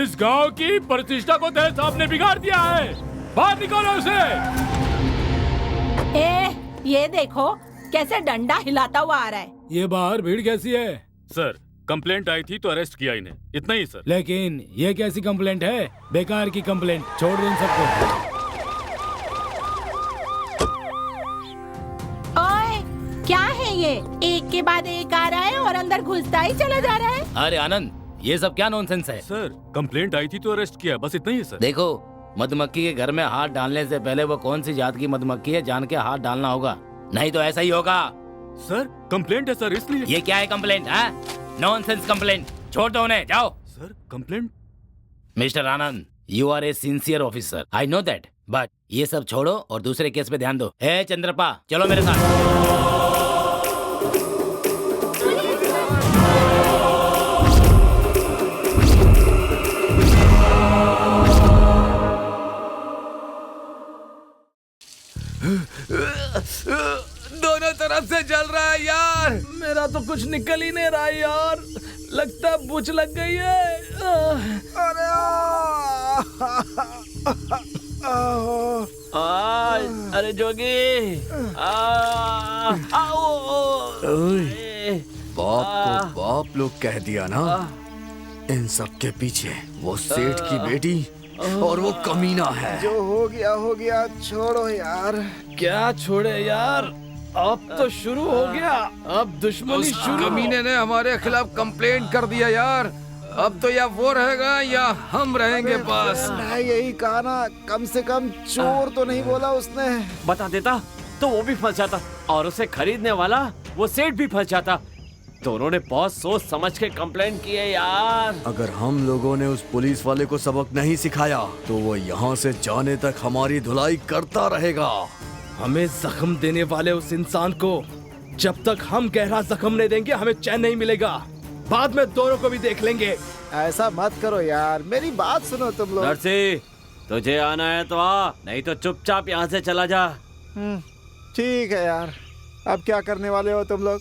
इस गांव की प्रतिष्ठा को तेरे साहब ने बिगाड़ दिया है। बाहर निकालो उसे। ये देखो कैसे डंडा हिलाता हुआ आ रहा है। ये बाहर भीड़ कैसी है? सर, कंप्लेंट आई थी तो अरेस्ट किया इन्हें, इतना ही सर। लेकिन ये कैसी कंप्लेंट है? बेकार की कंप्लेंट। छोड़ दो इन सबको। क्या है ये? एक के बाद एक आ रहा है और अंदर घुसता ही चला जा रहा है। अरे आनंद, ये सब क्या नॉनसेंस है? सर, कंप्लेंट आई थी तो अरेस्ट किया, बस इतना ही सर। देखो, मधुमक्खी के घर में हाथ डालने से पहले वो कौन सी जात की मधुमक्खी है जान के हाथ डालना होगा, नहीं तो ऐसा ही होगा। सर, कंप्लेंट है सर, इसलिए। ये क्या है कंप्लेंट? Nonsense complaint. छोड़ दो उन्हें, जाओ। Sir, complaint. Mister Anand, you are a sincere officer, I know that, but ये सब छोड़ो और दूसरे केस पे ध्यान दो। ए चंद्रप्पा, चलो मेरे साथ। दोनों तरफ से जल रहा है यार। मेरा तो कुछ निकल ही नहीं रहा यार, लगता है बुझ लग गई है। अरे अरे जोगी, बाप को बाप लोग कह दिया ना। इन सब के पीछे वो सेठ की बेटी और वो कमीना है। जो हो गया, छोड़ो यार। क्या छोड़े यार, अब तो शुरू हो गया। अब दुश्मनी शुरू। कमीने ने हमारे खिलाफ कंप्लेंट कर दिया यार। अब तो या वो रहेगा या हम रहेंगे बस। मैं यही कहा ना, कम से कम चोर तो नहीं बोला उसने। बता देता तो वो भी फंस जाता और उसे खरीदने वाला वो सेठ भी फंस जाता। दोनों ने बहुत सोच समझ के कंप्लेंट की है यार। अगर हम लोगों ने उस पुलिस वाले को सबक नहीं सिखाया तो वो यहाँ से जाने तक हमारी धुलाई करता रहेगा। हमें जख्म देने वाले उस इंसान को जब तक हम गहरा जख्म नहीं देंगे हमें चैन नहीं मिलेगा। बाद में दोनों को भी देख लेंगे। ऐसा मत करो यार, मेरी बात सुनो तुम लोग। नरसी, तुझे आना है तो आ, नहीं तो चुपचाप यहाँ से चला जा। ठीक है यार, अब क्या करने वाले हो तुम लोग?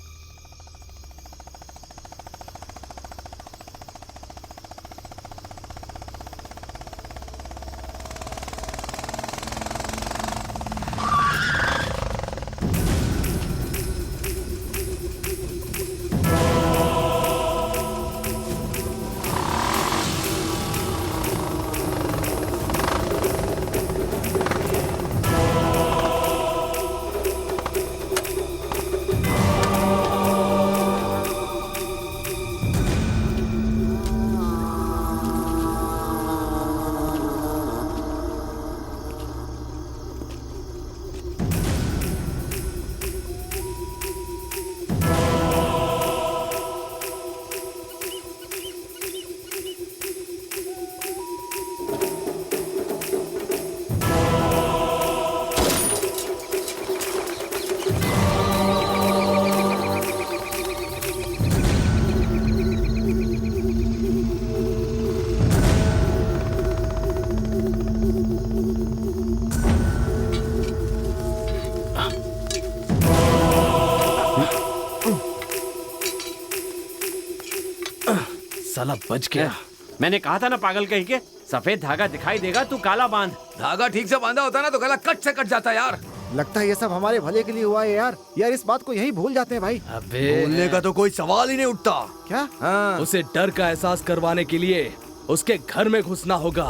साला बच गया। मैंने कहा था ना पागल कहीं के, सफेद धागा दिखाई देगा तू काला बांध। धागा ठीक से बांधा होता ना तो गला कट से कट जाता यार। लगता है ये सब हमारे भले के लिए हुआ है यार। यार इस बात को यही भूल जाते हैं भाई। अबे बोलने का तो कोई सवाल ही नहीं उठता। क्या? हाँ। उसे डर का एहसास करवाने के लिए उसके घर में घुसना होगा।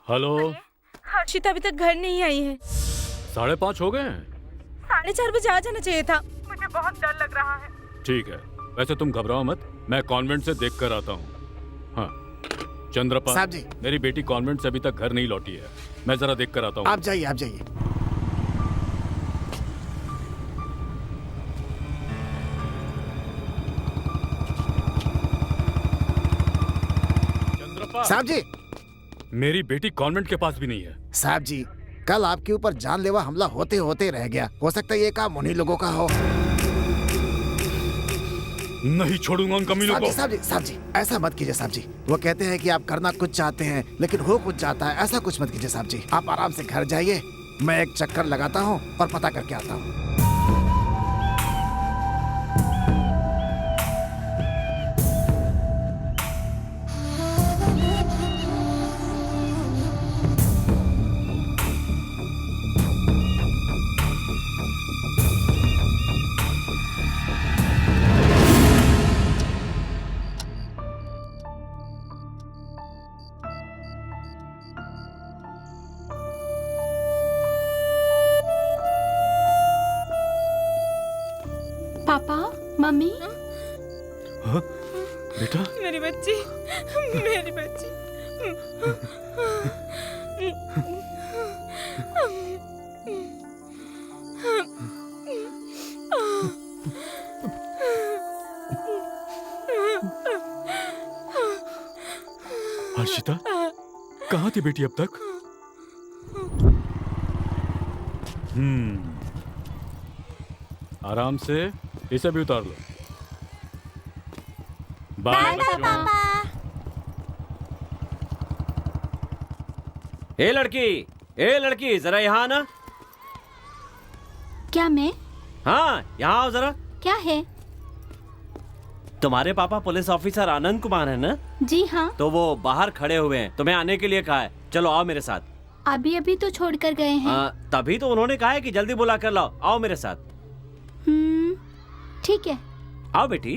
हेलो, हर्षिता अभी तक घर नहीं आई है। 5:30 हो गए हैं? 4:30 बजे आ जाना चाहिए था। मुझे बहुत डर लग रहा है। ठीक है, वैसे तुम घबराओ मत, मैं कॉन्वेंट से देख कर आता हूँ। हाँ चंद्रपाल साहब जी। मेरी बेटी कॉन्वेंट से अभी तक घर नहीं लौटी है, मैं जरा देख कर आता हूँ। आप जाइए, आप जाइए। चंद्रपाल साहब जी। मेरी बेटी कॉन्वेंट के पास भी नहीं है। साहब जी, कल आपके ऊपर जानलेवा हमला होते होते रह गया। हो सकता है ये काम उन्हीं लोगों का हो। नहीं छोड़ूंगा उन कमीनों को। साहब जी ऐसा मत कीजिए साहब जी। वो कहते हैं कि आप करना कुछ चाहते हैं लेकिन हो कुछ जाता है। ऐसा कुछ मत कीजिए साहब जी। आप आराम से घर जाइए, मैं एक चक्कर लगाता हूँ और पता करके आता हूँ। पापा, मम्मी। हाँ? बेटा मेरी बच्ची, मेरी बच्ची। हर्षिता कहाँ थी बेटी अब तक? आराम से इसे भी उतार लो। बाय बच्चों। ए लड़की जरा यहाँ आना। क्या मैं? हाँ यहाँ आओ जरा। क्या है? तुम्हारे पापा पुलिस ऑफिसर आनंद कुमार है ना? जी हाँ। तो वो बाहर खड़े हुए हैं, तुम्हें आने के लिए कहा है। चलो आओ मेरे साथ। अभी अभी तो छोड़ कर गए हैं। तभी तो उन्होंने कहा है कि जल्दी बुला कर लाओ। आओ मेरे साथ। ठीक है। आओ बेटी।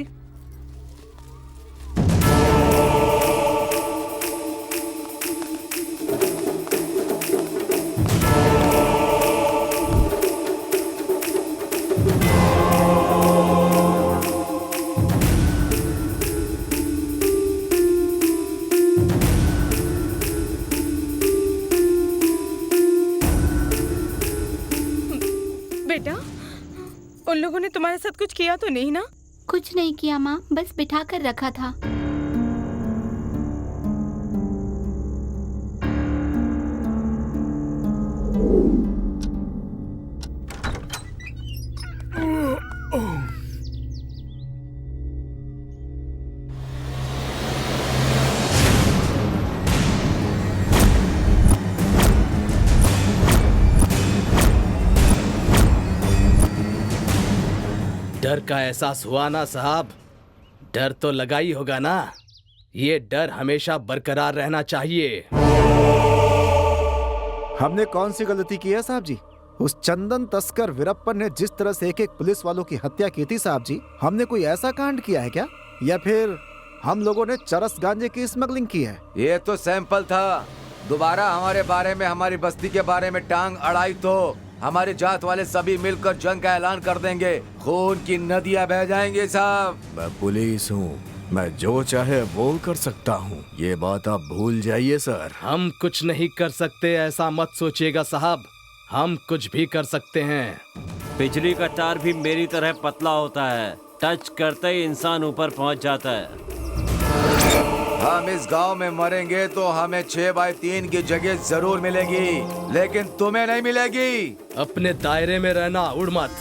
बेटा, उन लोगों ने तुम्हारे साथ कुछ किया तो नहीं ना? कुछ नहीं किया माँ, बस बिठा कर रखा था। डर का एहसास हुआ ना साहब? डर तो लगा ही होगा ना। ये डर हमेशा बरकरार रहना चाहिए। हमने कौन सी गलती की है साहब जी? उस चंदन तस्कर वीरप्पन ने जिस तरह से एक पुलिस वालों की हत्या की थी साहब जी, हमने कोई ऐसा कांड किया है क्या? या फिर हम लोगों ने चरस गांजे की स्मगलिंग की है? ये तो सैंपल था। दोबारा हमारे बारे में, हमारी बस्ती के बारे में टांग अड़ाई तो हमारी जात वाले सभी मिलकर जंग का ऐलान कर देंगे। खून की नदियां बह जाएंगे साहब। मैं पुलिस हूँ, मैं जो चाहे वो कर सकता हूँ। ये बात आप भूल जाइए सर। हम कुछ नहीं कर सकते ऐसा मत सोचिएगा साहब। हम कुछ भी कर सकते हैं। बिजली का तार भी मेरी तरह पतला होता है, टच करते ही इंसान ऊपर पहुंच जाता है। हम इस गांव में मरेंगे तो हमें 6x3 की जगह जरूर मिलेगी, लेकिन तुम्हें नहीं मिलेगी। अपने दायरे में रहना, उड़ मत।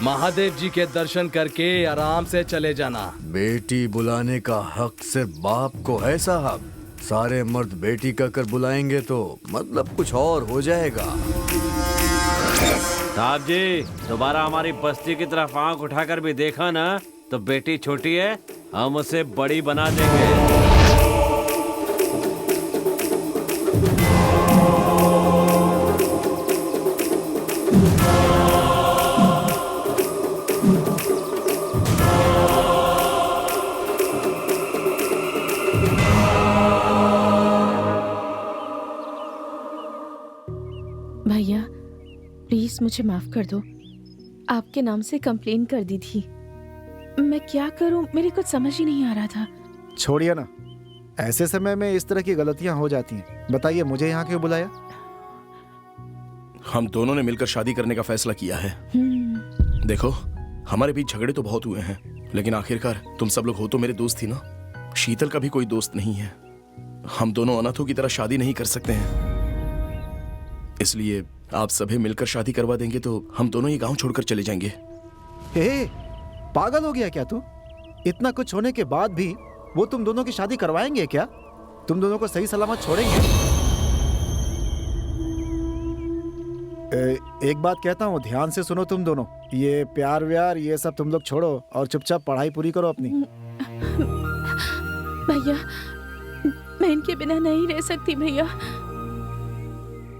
महादेव जी के दर्शन करके आराम से चले जाना। बेटी बुलाने का हक सिर्फ बाप को है साहब। सारे मर्द बेटी कहकर बुलाएंगे तो मतलब कुछ और हो जाएगा। साहब जी, दोबारा हमारी बस्ती की तरफ आंख उठाकर भी देखा ना तो बेटी छोटी है, हम उसे बड़ी बना देंगे। भैया प्लीज मुझे माफ कर दो, आपके नाम से कंप्लेन कर दी थी। मैं क्या करूं, मेरी कुछ समझ ही नहीं आ रहा था। छोड़िए ना, ऐसे समय में इस तरह की गलतियां हो जाती हैं। बताइए मुझे यहाँ क्यों बुलाया? हम दोनों ने मिलकर शादी करने का फैसला किया है। देखो, हमारे बीच झगड़े तो बहुत हुए हैं, लेकिन आखिरकार तुम सब लोग हो तो मेरे दोस्त थी ना। शीतल का भी कोई दोस्त नहीं है। हम दोनों अनाथों की तरह शादी नहीं कर सकते हैं, इसलिए आप सभी मिलकर शादी करवा देंगे तो हम दोनों ये गांव छोड़कर चले जाएंगे। हे, पागल हो गया क्या तू? इतना कुछ होने के बाद भी वो तुम दोनों की शादी करवाएंगे क्या? तुम दोनों को सही सलामत छोड़ेंगे? एक बात कहता हूँ, ध्यान से सुनो तुम दोनों। ये प्यार व्यार ये सब तुम लोग छोड़ो और चुपचाप पढ़ाई पूरी करो अपनी। भैया मैं इनके बिना नहीं रह सकती भैया।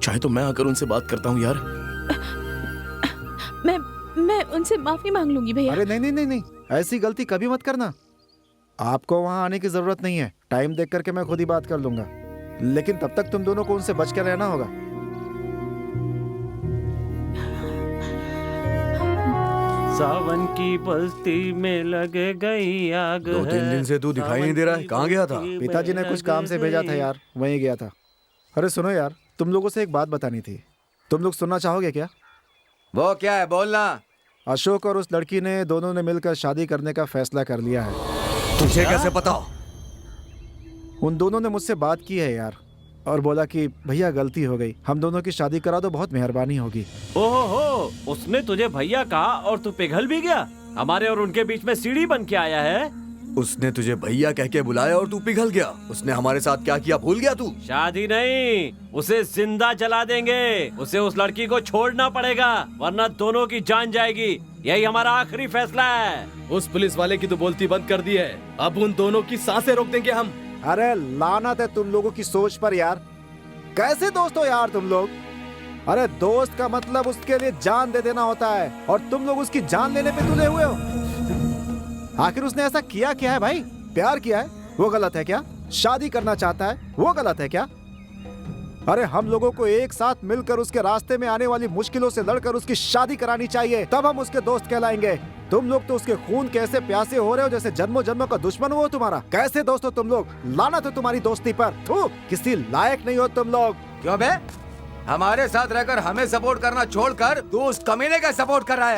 चाहे तो मैं आकर उनसे बात करता हूँ यार। मैं उनसे माफी मांग लूंगी भैया। अरे नहीं नहीं नहीं नहीं, ऐसी गलती कभी मत करना। आपको वहां आने की जरूरत नहीं है, टाइम देख करके मैं खुद ही बात कर लूंगा। लेकिन तब तक तुम दोनों को उनसे बच कर रहना होगा। सावन की बस्ती में लग गई आग। 2-3 दिन से तू दिखाई नहीं दे रहा है, कहाँ गया था? पिताजी ने कुछ काम से भेजा था यार, वहीं गया था। अरे सुनो यार, तुम लोगों से एक बात बतानी थी, तुम लोग सुनना चाहोगे क्या? वो क्या है, बोलना। अशोक और उस लड़की ने दोनों ने मिलकर शादी करने का फैसला कर लिया है। तुझे कैसे पता? उन दोनों ने मुझसे बात की है यार, और बोला कि भैया गलती हो गई, हम दोनों की शादी करा दो, बहुत मेहरबानी होगी। ओहो, उसने तुझे भैया कहा और तू पिघल भी गया? हमारे और उनके बीच में सीढ़ी बन के आया है। उसने तुझे भैया कह के बुलाया और तू पिघल गया। उसने हमारे साथ क्या किया भूल गया तू? शादी नहीं, उसे जिंदा जला देंगे। उसे उस लड़की को छोड़ना पड़ेगा, वरना दोनों की जान जाएगी। यही हमारा आखिरी फैसला है। उस पुलिस वाले की तो बोलती बंद कर दी है, अब उन दोनों की सांसें रोक देंगे हम। अरे लानत है तुम लोगों की सोच पर यार, कैसे दोस्त हो यार तुम लोग? अरे दोस्त का मतलब उसके लिए जान दे देना होता है, और तुम लोग उसकी जान लेने पे तुले हुए हो। आखिर उसने ऐसा किया क्या है भाई? प्यार किया है, वो गलत है क्या? शादी करना चाहता है, वो गलत है क्या? अरे हम लोगों को एक साथ मिलकर उसके रास्ते में आने वाली मुश्किलों से लड़कर उसकी शादी करानी चाहिए, तब हम उसके दोस्त कहलाएंगे। तुम लोग तो उसके खून के ऐसे प्यासे हो रहे हो जैसे जन्मों जन्मों का दुश्मन हो तुम्हारा। कैसे दोस्त हो तुम लोग? लानत हो तुम्हारी दोस्ती पर। थू, किसी लायक नहीं हो तुम लोग। क्यों बे? हमारे साथ रहकर हमें सपोर्ट करना छोड़कर तू उस कमीने का सपोर्ट कर रहा है?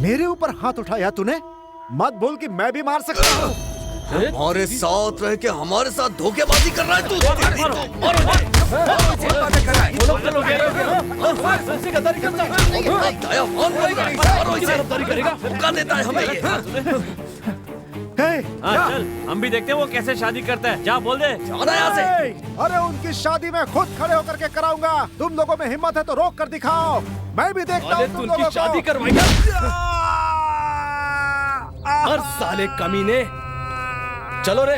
मेरे ऊपर हाथ उठाया तूने? मत भूल कि मैं भी मार सकता हूँ। हमारे साथ रह के हमारे साथ धोखेबाजी कर रहा है तू। धोखा देता है हमें ये। चल हम भी देखते हैं वो कैसे शादी करता है। जा बोल दे, जाना यहाँ से। अरे उनकी शादी मैं खुद खड़े होकर के कराऊंगा। तुम लोगों में हिम्मत है तो रोक कर दिखाओ, मैं भी देखता हूँ तुम लोगों को। शादी करवाएंगे। हर साले कमीने, चलो रे।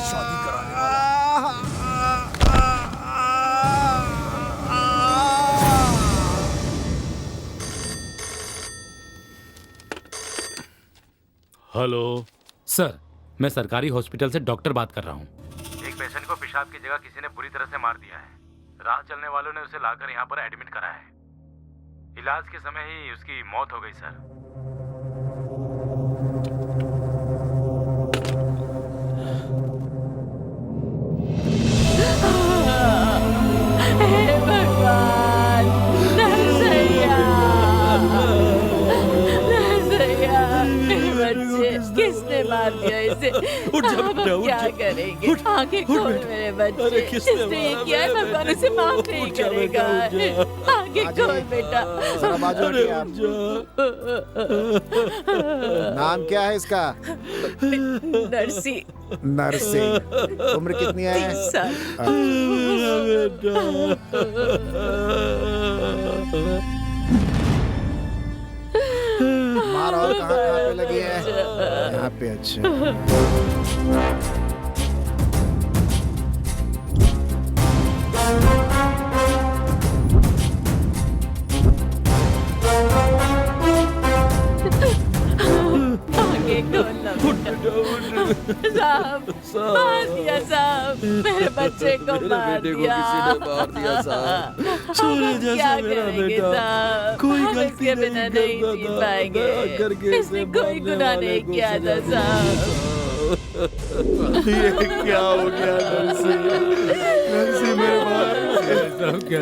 शादी कराने वाला। हेलो सर, मैं सरकारी हॉस्पिटल से डॉक्टर बात कर रहा हूँ। एक पेशेंट को पेशाब की जगह किसी ने बुरी तरह से मार दिया है। राह चलने वालों ने उसे लाकर यहाँ पर एडमिट करा है। इलाज के समय ही उसकी मौत हो गई सर। हे भगवान, नरसैया, नरसैया, मेरे बच्चे, किसने मार दिया इसे? अब हम क्या करेंगे? आंखें खोल मेरे बच्चे, जिसने ये किया है भगवान उसे माफ नहीं करेगा। आंखें खोल बेटा। नाम क्या है इसका? नरसी। नरसी। उम्र कितनी है? 30 साल। कहाँ पे लगी है? यहाँ पे। अच्छा आगे खोलना साहब, मार दिया साहब, मेरे बच्चे को मार दिया। सूर्य क्या जैसा मेरा करेंगे बेटा, साहब? कोई हम गलती इसके बिना नहीं करता जी था, पाएंगे। दया करके इसने इसे कोई मारने गुनाह वाले नहीं को किया था सजा साहब। ये क्या हो गया नरसी? नरसी मेरे बाप क्या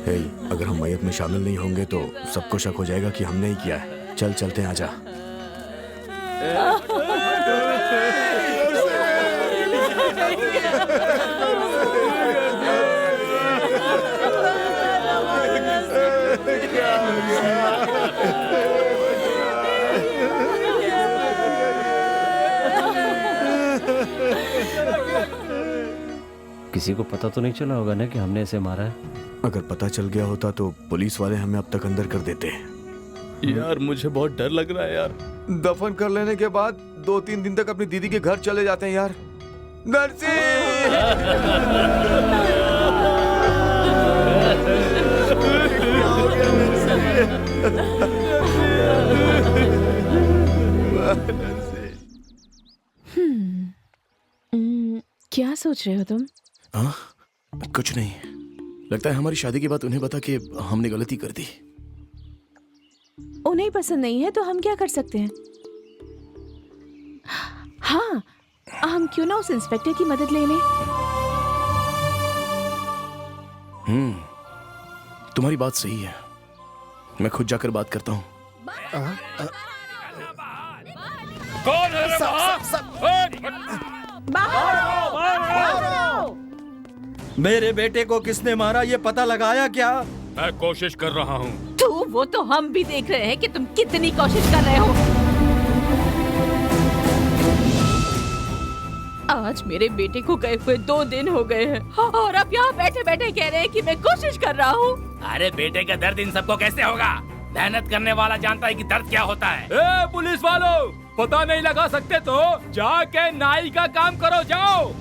हे, अगर हम मैयत में शामिल नहीं होंगे तो सबको शक हो जाएगा कि हमने ही किया है। चल चलते हैं, आजा। किसी को पता तो नहीं चला होगा ना कि हमने इसे मारा है? अगर पता चल गया होता तो पुलिस वाले हमें अब तक अंदर कर देते। यार मुझे बहुत डर लग रहा है यार। दफन कर लेने के बाद 2-3 दिन तक अपनी दीदी के घर चले जाते हैं यार। नरसी! क्या सोच रहे हो तुम? हाँ, कुछ नहीं। लगता है हमारी शादी की बात उन्हें बता के हमने गलती कर दी। उन्हें पसंद नहीं है तो हम क्या कर सकते हैं? हाँ, हम क्यों ना उस इंस्पेक्टर की मदद ले लें? तुम्हारी बात सही है। मैं खुद जाकर बात करता हूँ। कौन है रे मेरे बेटे को किसने मारा ये पता लगाया क्या? मैं कोशिश कर रहा हूँ। तू वो तो हम भी देख रहे हैं कि तुम कितनी कोशिश कर रहे हो। आज मेरे बेटे को गए हुए 2 दिन हो गए हैं और अब यहाँ बैठे बैठे कह रहे हैं कि मैं कोशिश कर रहा हूँ। अरे बेटे का दर्द इन सबको कैसे होगा? मेहनत करने वाला जानता है कि दर्द क्या होता है। ए पुलिस वालों, पता नहीं लगा सकते तो जाके नाई का काम करो, जाओ।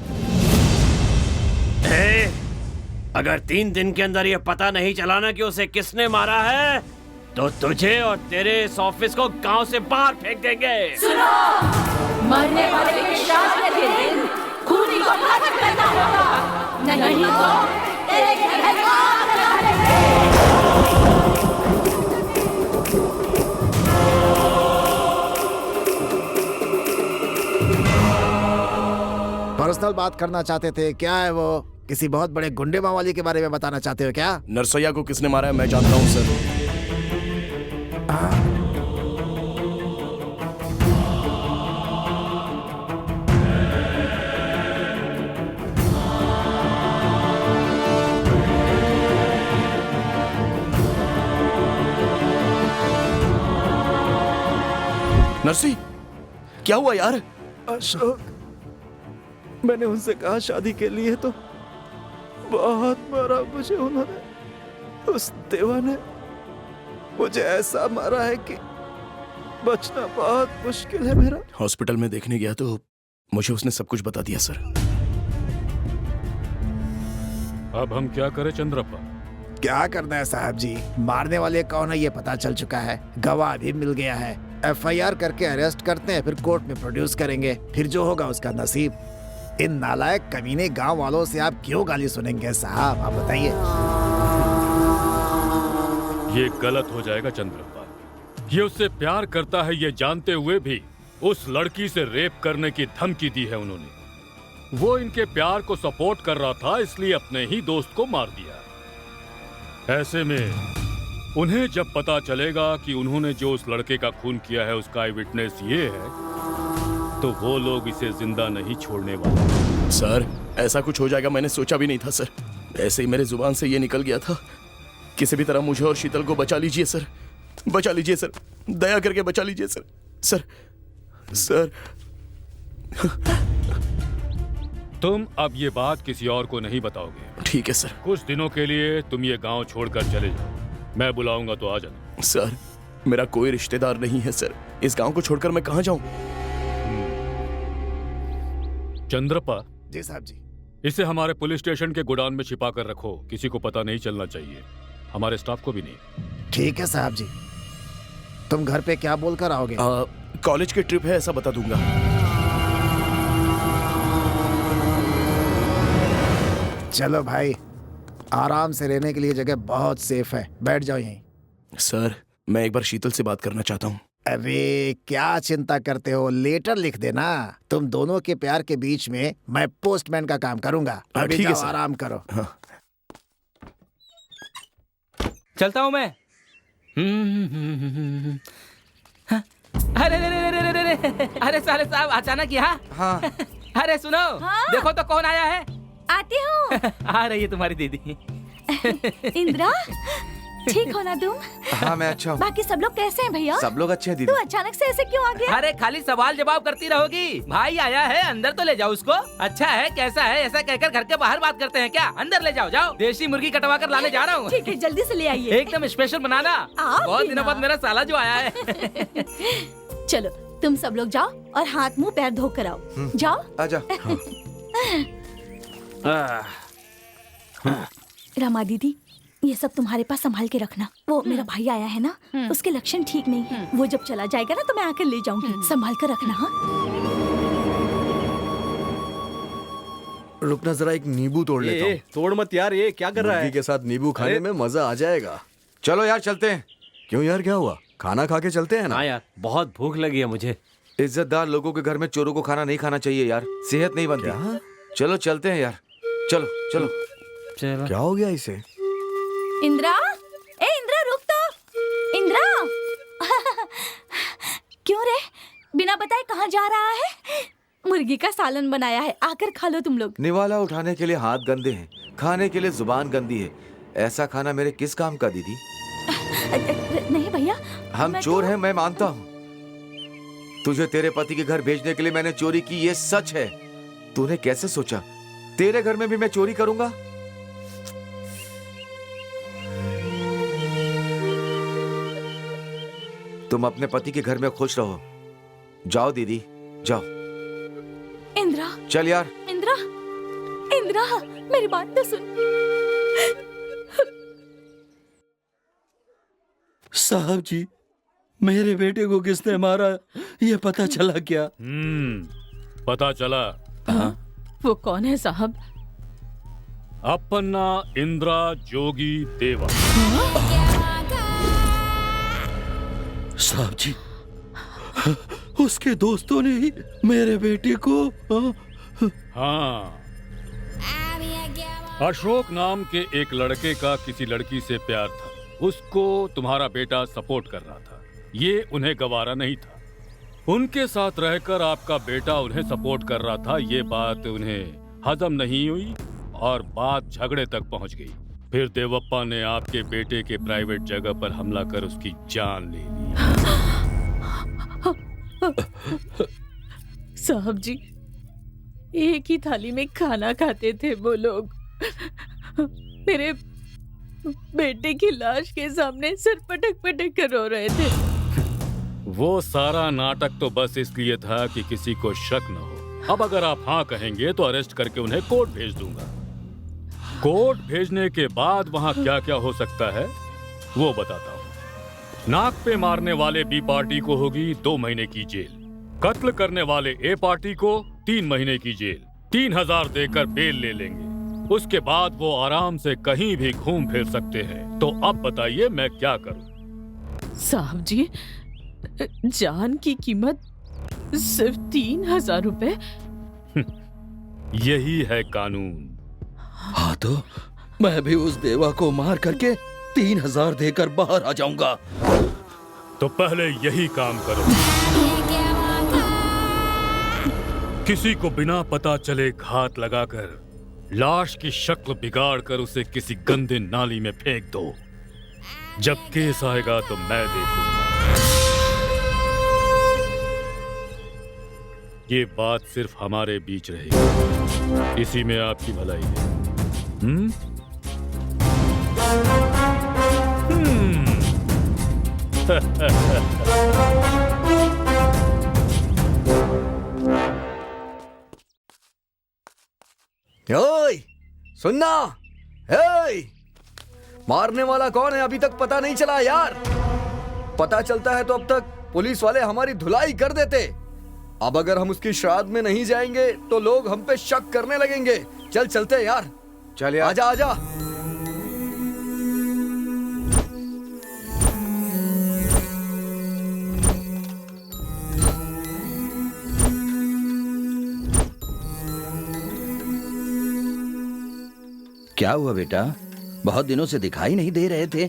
अगर 3 दिन के अंदर ये पता नहीं चला ना कि उसे किसने मारा है तो तुझे और तेरे इस ऑफिस को गांव से बाहर फेंक देंगे। सुनो, मरने वाले के शादी के दिन खूनी को हत्या करना होगा, नहीं तो तेरे घर को आग लगा देंगे। पर्सनल बात करना चाहते थे, क्या है वो? किसी बहुत बड़े गुंडे मावाली के बारे में बताना चाहते हो क्या? नरसैया को किसने मारा है मैं जानता हूँ सर। नरसी, क्या हुआ यार? अशोक, मैंने उनसे कहा शादी के लिए तो बहुत मारा मुझे उन्होंने। उस देवा ने मुझे ऐसा मारा है कि बचना बहुत मुश्किल है मेरा। हॉस्पिटल में देखने गया तो मुझे उसने सब कुछ बता दिया सर। अब हम क्या करें चंद्रप्पा? क्या करना है साहब जी, मारने वाले कौन है ये पता चल चुका है, गवाह भी मिल गया है। FIR करके अरेस्ट करते हैं, फिर कोर्ट में प्रोड्यूस करेंगे, फिर जो होगा उसका नसीब। इन नालायक कमीने गांव वालों से आप क्यों गाली सुनेंगे साहब, आप बताइए। ये गलत हो जाएगा चंद्रप्पा। ये उससे प्यार करता है ये जानते हुए भी उस लड़की से रेप करने की धमकी दी है उन्होंने। वो इनके प्यार को सपोर्ट कर रहा था, इसलिए अपने ही दोस्त को मार दिया। ऐसे में उन्हें जब पता चलेगा कि उन्होंने जो उस लड़के का खून किया है उसका आई विटनेस ये है, तो वो लोग इसे जिंदा नहीं छोड़ने वाले। सर, ऐसा कुछ हो जाएगा मैंने सोचा भी नहीं था सर। ऐसे ही मेरे जुबान से ये निकल गया था। किसी भी तरह मुझे और शीतल को बचा लीजिए सर। बचा लीजिए सर, दया करके बचा लीजिए सर। सर सर तुम अब ये बात किसी और को नहीं बताओगे। ठीक है सर। कुछ दिनों के लिए तुम ये गांव छोड़कर चले जाओ, मैं बुलाऊंगा तो आ जाना। सर मेरा कोई रिश्तेदार नहीं है सर, इस गांव को छोड़कर मैं कहां जाऊं? चंद्रप्पा। जी साहब जी। इसे हमारे पुलिस स्टेशन के गोडाउन में छिपा कर रखो, किसी को पता नहीं चलना चाहिए, हमारे स्टाफ को भी नहीं। ठीक है साहब जी। तुम घर पे क्या बोलकर आओगे? कॉलेज की ट्रिप है ऐसा बता दूंगा। चलो भाई, आराम से रहने के लिए जगह बहुत सेफ है, बैठ जाओ यहीं। सर मैं एक बार शीतल से बात करना चाहता हूँ। अरे क्या चिंता करते हो, लेटर लिख देना। तुम दोनों के प्यार के बीच में मैं पोस्टमैन का काम करूंगा। अभी ठीक है जाओ, सर। आराम करो। हाँ। चलता हूँ मैं। अरे अरे अरे अरे अरे अरे अरे साले साहब अचानक यहाँ। हाँ। अरे सुनो, देखो तो कौन आया है। आती हूँ। आ रही है तुम्हारी दीदी। इंदिरा, ठीक हो ना तुम? हाँ मैं अच्छा हूँ। बाकी सब लोग कैसे हैं भैया? सब लोग अच्छे हैं तू दीदी। अचानक से ऐसे क्यों आ गया? अरे खाली सवाल जवाब करती रहोगी। भाई आया है, अंदर तो ले जाओ उसको। अच्छा है, कैसा है, ऐसा कहकर घर के बाहर बात करते हैं क्या? अंदर ले जाओ, जाओ। देशी मुर्गी कटवा कर लाने जा रहा हूँ। ठीक है, जल्दी से ले आइए। एकदम स्पेशल बनाना। आप बहुत भी दिनों ना। बाद मेरा साला जो आया है। चलो तुम सब लोग जाओ और हाथ मुंह पैर धो कर आओ। जाओ। आजा। रमा दीदी, ये सब तुम्हारे पास संभाल के रखना। वो मेरा भाई आया है ना, उसके लक्षण ठीक नहीं है। वो जब चला जाएगा ना तो मैं आकर ले जाऊंगी। संभाल कर रखना। हाँ रुकना जरा, एक नींबू तोड़ लेता हूँ। तोड़ मत यार, ये क्या कर रहा मुर्गी है? के साथ नींबू खाने में मजा आ जाएगा। चलो यार चलते हैं। क्यों यार, क्या हुआ? खाना खा के चलते हैं ना। हाँ यार, बहुत भूख लगी है मुझे। इज्जतदार लोगों के घर में चोरों को खाना नहीं खाना चाहिए यार, सेहत नहीं बनती। चलो चलते हैं यार, चलो चलो। चलो। क्या हो गया इसे? इंदिरा, ए इंदिरा रुक तो। इंदिरा क्यों रे, बिना बताए कहाँ जा रहा है? मुर्गी का सालन बनाया है, आकर खा लो तुम लोग। निवाला उठाने के लिए हाथ गंदे हैं, खाने के लिए जुबान गंदी है। ऐसा खाना मेरे किस काम का दीदी? नहीं भैया, हम चोर हैं, मैं मानता हूँ। तुझे तेरे पति के घर भेजने के लिए मैंने चोरी की, ये सच है। तूने कैसे सोचा तेरे घर में भी मैं चोरी करूंगा? तुम अपने पति के घर में खुश रहो। जाओ दीदी, जाओ। इंदिरा, चल यार। इंदिरा, इंदिरा मेरी बात तो सुन। साहब जी, मेरे बेटे को किसने मारा, ये पता चला क्या? पता चला। वो कौन है साहब? अपना इंदिरा जोगी देवा। साहब जी, उसके दोस्तों ने ही मेरे बेटे को। हाँ, अशोक नाम के एक लड़के का किसी लड़की से प्यार था, उसको तुम्हारा बेटा सपोर्ट कर रहा था। ये उन्हें गवारा नहीं था। उनके साथ रहकर आपका बेटा उन्हें सपोर्ट कर रहा था, ये बात उन्हें हजम नहीं हुई और बात झगड़े तक पहुंच गई। फिर देवप्पा ने आपके बेटे के प्राइवेट जगह पर हमला कर उसकी जान ले ली। साहब जी, एक ही थाली में खाना खाते थे वो लोग। मेरे बेटे की लाश के सामने सिर पटक पटक कर रो रहे थे। वो सारा नाटक तो बस इसलिए था कि किसी को शक न हो। अब अगर आप हाँ कहेंगे तो अरेस्ट करके उन्हें कोर्ट भेज दूंगा। कोर्ट भेजने के बाद वहाँ क्या क्या हो सकता है वो बताता हूँ। नाक पे मारने वाले बी पार्टी को होगी 2 महीने की जेल, कत्ल करने वाले ए पार्टी को 3 महीने की जेल, 3000 देकर बेल ले लेंगे। उसके बाद वो आराम से कहीं भी घूम फिर सकते हैं। तो अब बताइए मैं क्या करूं? साहब जी, जान की कीमत सिर्फ 3000 रुपए? यही है कानून। हाँ तो मैं भी उस देवा को मार करके 3000 देकर बाहर आ जाऊंगा। तो पहले यही काम करो। किसी को बिना पता चले घात लगाकर लाश की शक्ल बिगाड़ कर उसे किसी गंदे नाली में फेंक दो। जब केस आएगा तो मैं देखूंगा। ये बात सिर्फ हमारे बीच रहेगी, इसी में आपकी भलाई है। ओए, सुनना। ओए, मारने वाला कौन है अभी तक पता नहीं चला यार। पता चलता है तो अब तक पुलिस वाले हमारी धुलाई कर देते। अब अगर हम उसकी श्राद्ध में नहीं जाएंगे तो लोग हम पे शक करने लगेंगे। चल चलते हैं यार। चल यार। आजा आजा। क्या हुआ बेटा? बहुत दिनों से दिखाई नहीं दे रहे थे।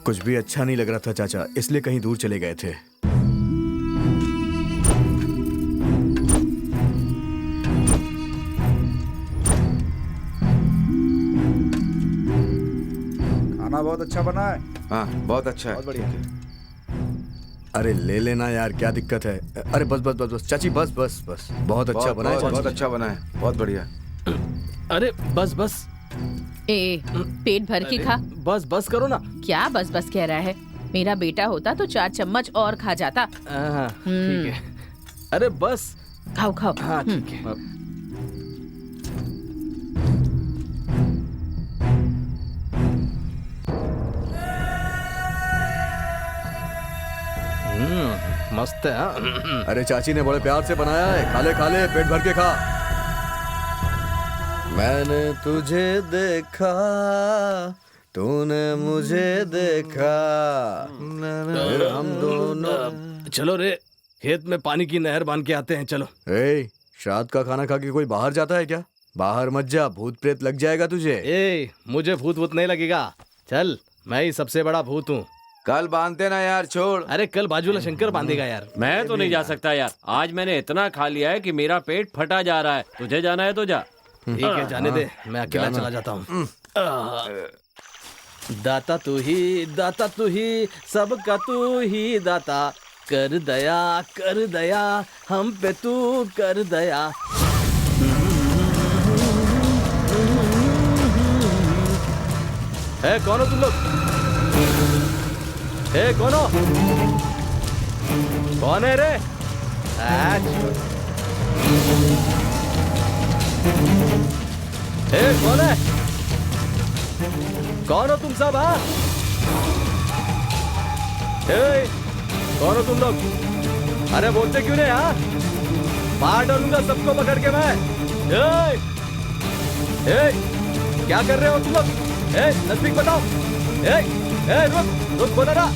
कुछ भी अच्छा नहीं लग रहा था चाचा, इसलिए कहीं दूर चले गए थे। खाना बहुत अच्छा बना है। हाँ बहुत अच्छा है। बहुत बढ़िया। अरे ले लेना यार, क्या दिक्कत है। अरे बस बस बस बस चाची, बस बस बस। बहुत अच्छा बना है। बहुत अच्छा बना है, बहुत बढ़िया। अरे बस बस। ए, पेट भर के खा। बस बस करो ना। क्या बस बस कह रहा है? मेरा बेटा होता तो 4 चम्मच और खा जाता। ठीक है। अरे बस खाओ खाओ। हाँ ठीक है। मस्त है। हाँ? अरे चाची ने बड़े प्यार से बनाया है। खा ले खा ले, पेट भर के खा। मैंने तुझे देखा, तूने मुझे देखा, फिर हम दोनों। चलो रे, खेत में पानी की नहर बांध के आते हैं। चलो। ए, श्राद्ध का खाना खा के कोई बाहर जाता है क्या? बाहर मत जा, भूत प्रेत लग जाएगा तुझे। ए, मुझे भूत वूत नहीं लगेगा। चल, मैं ही सबसे बड़ा भूत हूँ। कल बांधते ना यार, छोड़। अरे कल बाजूला शंकर बांधेगा यार। मैं तो नहीं जा सकता यार। आज मैंने इतना खा लिया है कि मेरा पेट फटा जा रहा है। तुझे जाना है तो जा। ठीक है, जाने दे, मैं अकेला चला जाता हूँ। दाता तू ही सबका तू ही दाता। कर दया हम पे तू कर दया। है कौन हो तुम लोग? है कौन हो? कौन है रे? कौन है? कौन हो तुम सब? हाँ, कौन हो तुम लोग? अरे बोलते क्यों नहीं? हाँ, मार डालूंगा सबको पकड़ के मैं। क्या कर रहे हो तुम लोग? नजदीक बताओ। रुक बोला ना।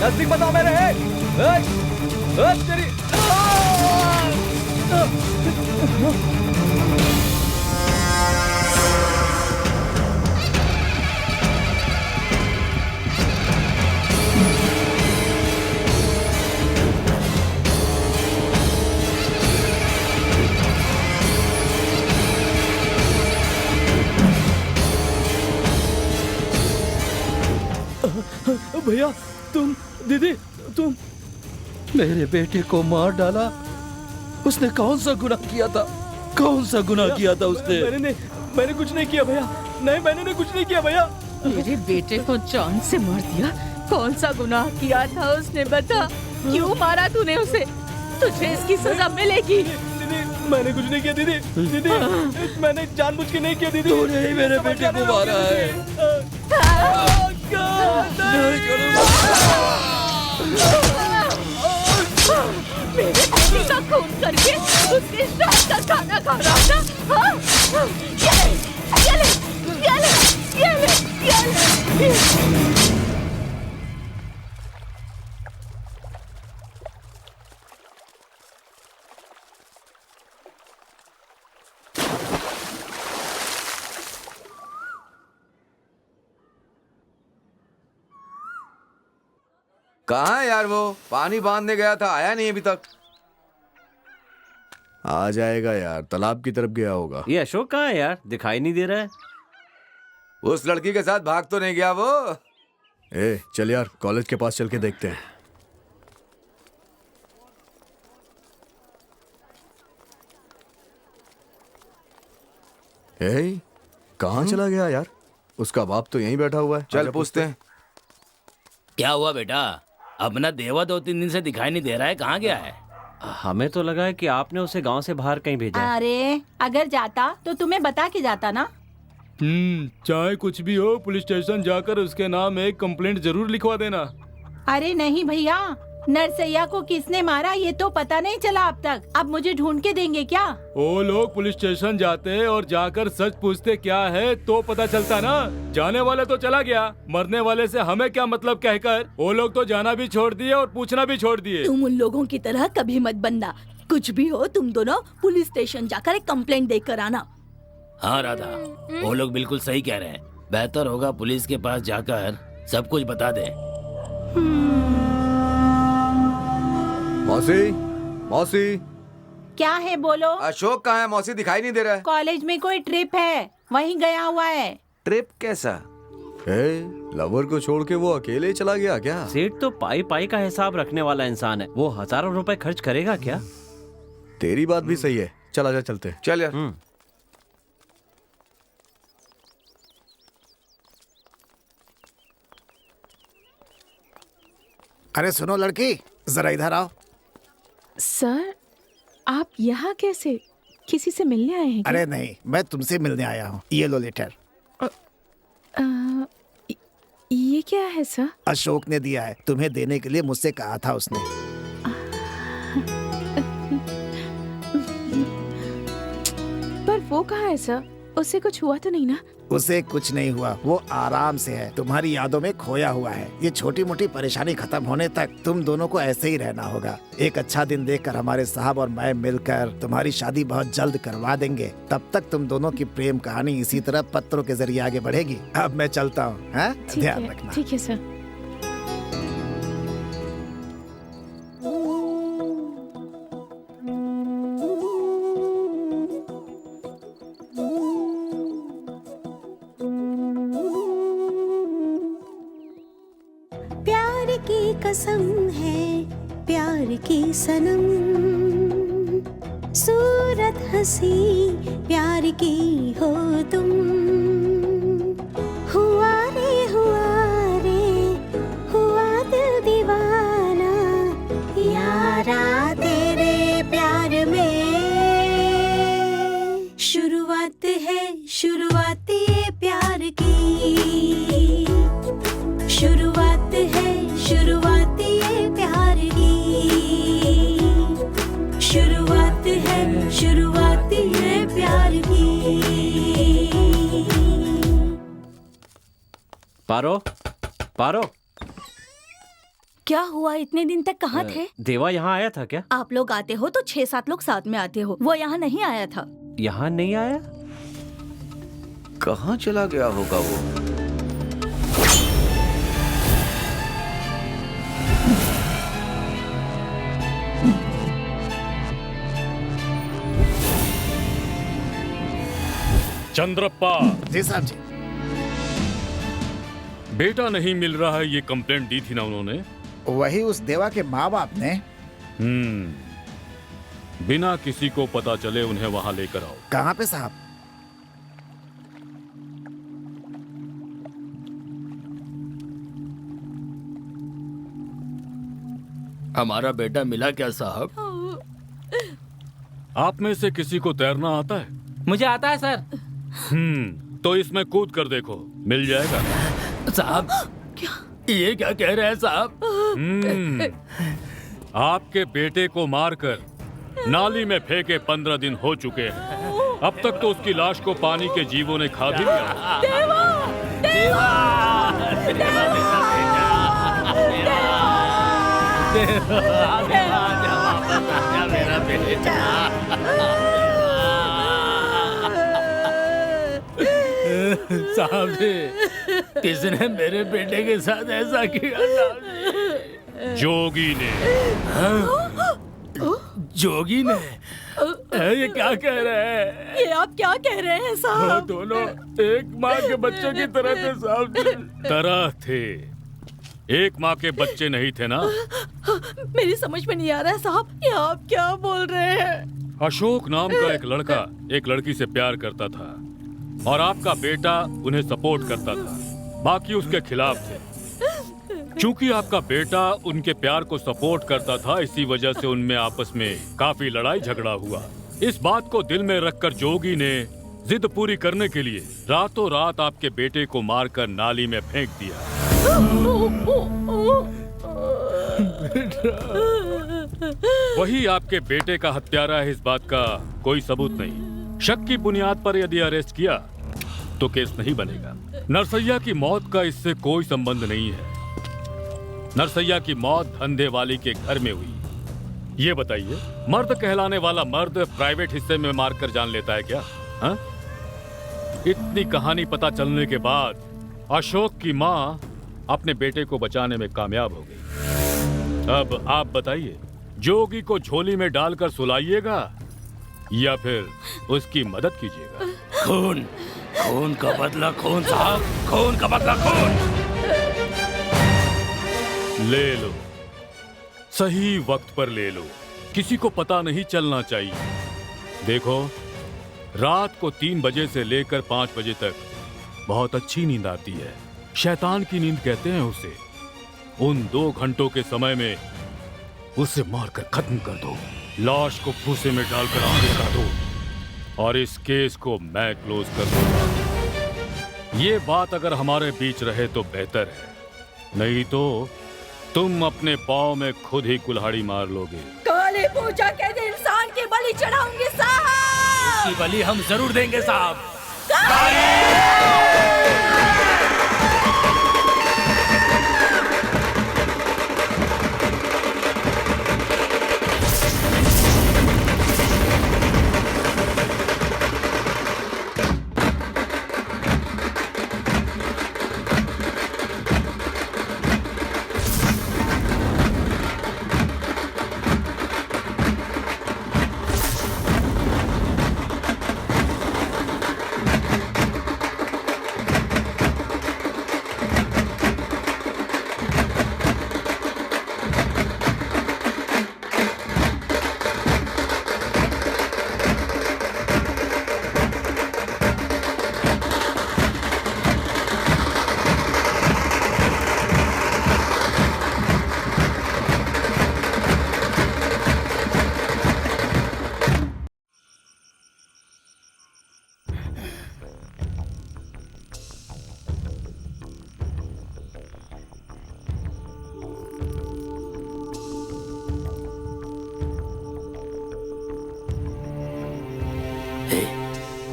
नजदीक बताओ मेरे। तेरी भैया, तुम, दीदी, तुम मेरे बेटे को मार डाला। उसने कौन सा गुनाह किया था? कौन सा गुनाह किया था उसने? मैंने कुछ नहीं किया भैया। नहीं, मैंने कुछ नहीं किया भैया। मेरे बेटे को जान से मार दिया। कौन सा गुनाह किया था उसने? बता, क्यों मारा तूने उसे? तुझे इसकी सजा मिलेगी। दीदी, मैंने कुछ नहीं किया। दीदी, मैंने जानबूझ के नहीं किया। दीदी, तूने ही मेरे बेटे को मारा है। मेरे बेटे का खून करके उसके श्राद्ध का खाना खा रहा था। हाँ? ये ले। कहाँ है यार वो? पानी बांधने गया था, आया नहीं अभी तक। आ जाएगा यार, तालाब की तरफ गया होगा। ये अशोक कहाँ है यार? दिखाई नहीं दे रहा है। उस लड़की के साथ भाग तो नहीं गया वो? ए चल यार, कॉलेज के पास चल के देखते हैं। ए, कहाँ चला गया यार? उसका बाप तो यहीं बैठा हुआ है। चल पूछते हैं। क्या हुआ बेटा? अपना देवा 2-3 दिन से दिखाई नहीं दे रहा है, कहाँ गया है? हमें तो लगा है कि आपने उसे गांव से बाहर कहीं भेजा है। अरे अगर जाता तो तुम्हें बता के जाता ना। चाहे कुछ भी हो, पुलिस स्टेशन जाकर उसके नाम एक कंप्लेंट जरूर लिखवा देना। अरे नहीं भैया, नरसैया को किसने मारा ये तो पता नहीं चला अब तक। अब मुझे ढूंढ के देंगे क्या? वो लोग पुलिस स्टेशन जाते और जाकर सच पूछते क्या है तो पता चलता ना। जाने वाले तो चला गया, मरने वाले से हमें क्या मतलब कहकर वो लोग तो जाना भी छोड़ दिए और पूछना भी छोड़ दिए। तुम उन लोगों की तरह कभी मत बनना। कुछ भी हो तुम दोनों पुलिस स्टेशन जाकर एक कंप्लेंट देकर आना। हाँ राधा, वो लोग बिल्कुल सही कह रहे हैं। बेहतर होगा पुलिस के पास जाकर सब कुछ बता दे। मौसी, मौसी। क्या है बोलो? अशोक कहाँ है? मौसी दिखाई नहीं दे रहा है। कॉलेज में कोई ट्रिप है, वहीं गया हुआ है। ट्रिप कैसा? लवर को छोड़ के वो अकेले चला गया क्या? सेठ तो पाई पाई का हिसाब रखने वाला इंसान है, वो हजारों रुपए खर्च करेगा क्या? तेरी बात भी सही है, चल आजा चलते हैं। चल यार। अरे सुनो लड़की, जरा इधर आओ। सर, आप यहाँ कैसे? किसी से मिलने आए हैं क्या? अरे नहीं, मैं तुमसे मिलने आया हूँ। ये लो लेटर। ये क्या है सर? अशोक ने दिया है, तुम्हें देने के लिए मुझसे कहा था उसने। पर वो कहाँ है सर? उससे कुछ हुआ तो नहीं ना? उसे कुछ नहीं हुआ, वो आराम से है, तुम्हारी यादों में खोया हुआ है। ये छोटी मोटी परेशानी खत्म होने तक तुम दोनों को ऐसे ही रहना होगा। एक अच्छा दिन देखकर हमारे साहब और मैं मिलकर तुम्हारी शादी बहुत जल्द करवा देंगे। तब तक तुम दोनों की प्रेम कहानी इसी तरह पत्रों के जरिए आगे बढ़ेगी। अब मैं चलता हूँ, ध्यान रखना। ठीक है सर। कसम है प्यार की सनम, सूरत हंसी प्यार की हो तुम। हुआ रे हुआ दिल दीवाना, यारा तेरे प्यार में। शुरुआत है शुरुआत ये प्यार की, शुरुआत है शुरुआत ये प्यार की, शुरुआत है शुरुआत ये प्यार की। पारो, पारो। क्या हुआ? इतने दिन तक कहाँ थे? देवा यहाँ आया था क्या? आप लोग आते हो तो 6-7 लोग साथ में आते हो, वो यहाँ नहीं आया था। यहाँ नहीं आया? कहाँ चला गया होगा वो? चंद्रप्पा। जी साहब जी। बेटा नहीं मिल रहा है, ये कंप्लेंट दी थी ना उन्होंने? वही उस देवा के माँ बाप ने। बिना किसी को पता चले उन्हें वहां लेकर आओ। कहाँ पे साहब? हमारा बेटा मिला क्या साहब? आप में से किसी को तैरना आता है? मुझे आता है सर। तो इसमें कूद कर देखो, मिल जाएगा। साहब ये क्या कह रहे हैं साहब? आपके बेटे को मारकर नाली में फेंके 15 दिन हो चुके हैं। अब तक तो उसकी लाश को पानी के जीवों ने खा भी लिया। देवा! देवा! देवा! मेरा बेटा। साहब जी, किसने मेरे बेटे के साथ ऐसा किया? जोगी ने। जोगी ने ये क्या कह रहे हैं? ये आप क्या कह रहे हैं वो साहब? दोनों एक माँ के बच्चों की तरह थे साहब। तरह थे, एक माँ के बच्चे नहीं थे ना। मेरी समझ में नहीं आ रहा है साहब, ये आप क्या बोल रहे हैं? अशोक नाम का एक लड़का एक लड़की से प्यार करता था और आपका बेटा उन्हें सपोर्ट करता था, बाकी उसके खिलाफ थे। क्योंकि आपका बेटा उनके प्यार को सपोर्ट करता था, इसी वजह से उनमें आपस में काफी लड़ाई झगड़ा हुआ। इस बात को दिल में रखकर जोगी ने जिद पूरी करने के लिए रातों रात आपके बेटे को मारकर नाली में फेंक दिया। वही आपके बेटे का हत्यारा है, इस बात का कोई सबूत नहीं। शक की बुनियाद पर यदि अरेस्ट किया तो केस नहीं बनेगा। नरसैया की मौत का इससे कोई संबंध नहीं है। नरसैया की मौत धंधे वाली के घर में हुई। ये बताइए, मर्द कहलाने वाला मर्द प्राइवेट हिस्से में मारकर जान लेता है क्या? हा? इतनी कहानी पता चलने के बाद अशोक की माँ अपने बेटे को बचाने में कामयाब हो गई। अब आप बताइए, जोगी को झोली में डालकर सुलाइएगा या फिर उसकी मदद कीजिएगा? खून, खून का बदला खून साहब, खून का बदला खून। ले लो, सही वक्त पर ले लो, किसी को पता नहीं चलना चाहिए। देखो, रात को 3 बजे से लेकर 5 बजे तक बहुत अच्छी नींद आती है, शैतान की नींद कहते हैं उसे। उन 2 घंटों के समय में उसे मारकर खत्म कर दो, लाश को भूसे में डालकर आगे कर दो और इस केस को मैं क्लोज कर दूंगा। ये बात अगर हमारे बीच रहे तो बेहतर है, नहीं तो तुम अपने पाँव में खुद ही कुल्हाड़ी मार लोगे। काली पूजा के दिन इंसान की बलि चढ़ाऊंगी साहब। इसकी बलि हम जरूर देंगे साहब।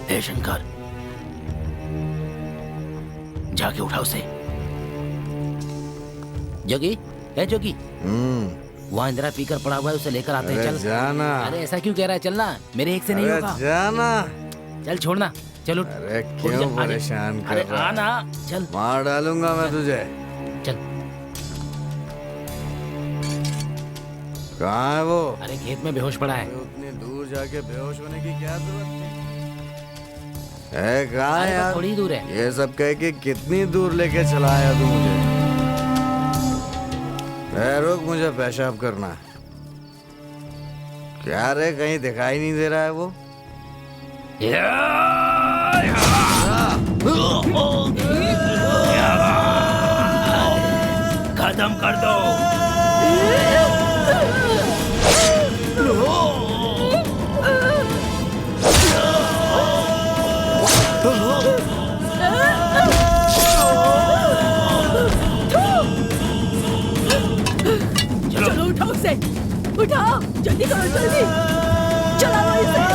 हे शंकर, जाके उठा उसे। जोगी, है जोगी, वहाँ इंदिरा पीकर पड़ा हुआ है, उसे लेकर आते हैं। चल जाना। अरे ऐसा क्यों कह रहा है? चलना, मेरे एक से नहीं होगा। जाना। चल छोड़ना, चलो। अरे क्यों परेशान कर रहा है? आना, चल। मार डालूंगा मैं तुझे। चल। कहाँ है वो? अरे खेत में बेहोश पड़ा है। उतनी दूर जाके बेहोश होने की क्या जरूरत थी? कहाँ है यार? थोड़ी दूर है। ये सब कह के कितनी दूर लेके चला आया तू मुझे? रुक, मुझे पेशाब करना है। क्या रे, कहीं दिखाई नहीं दे रहा है वो? खत्म कर दो। चलो उठाओ उसे, उठाओ, जल्दी करो, जल्दी चलाओ इसे।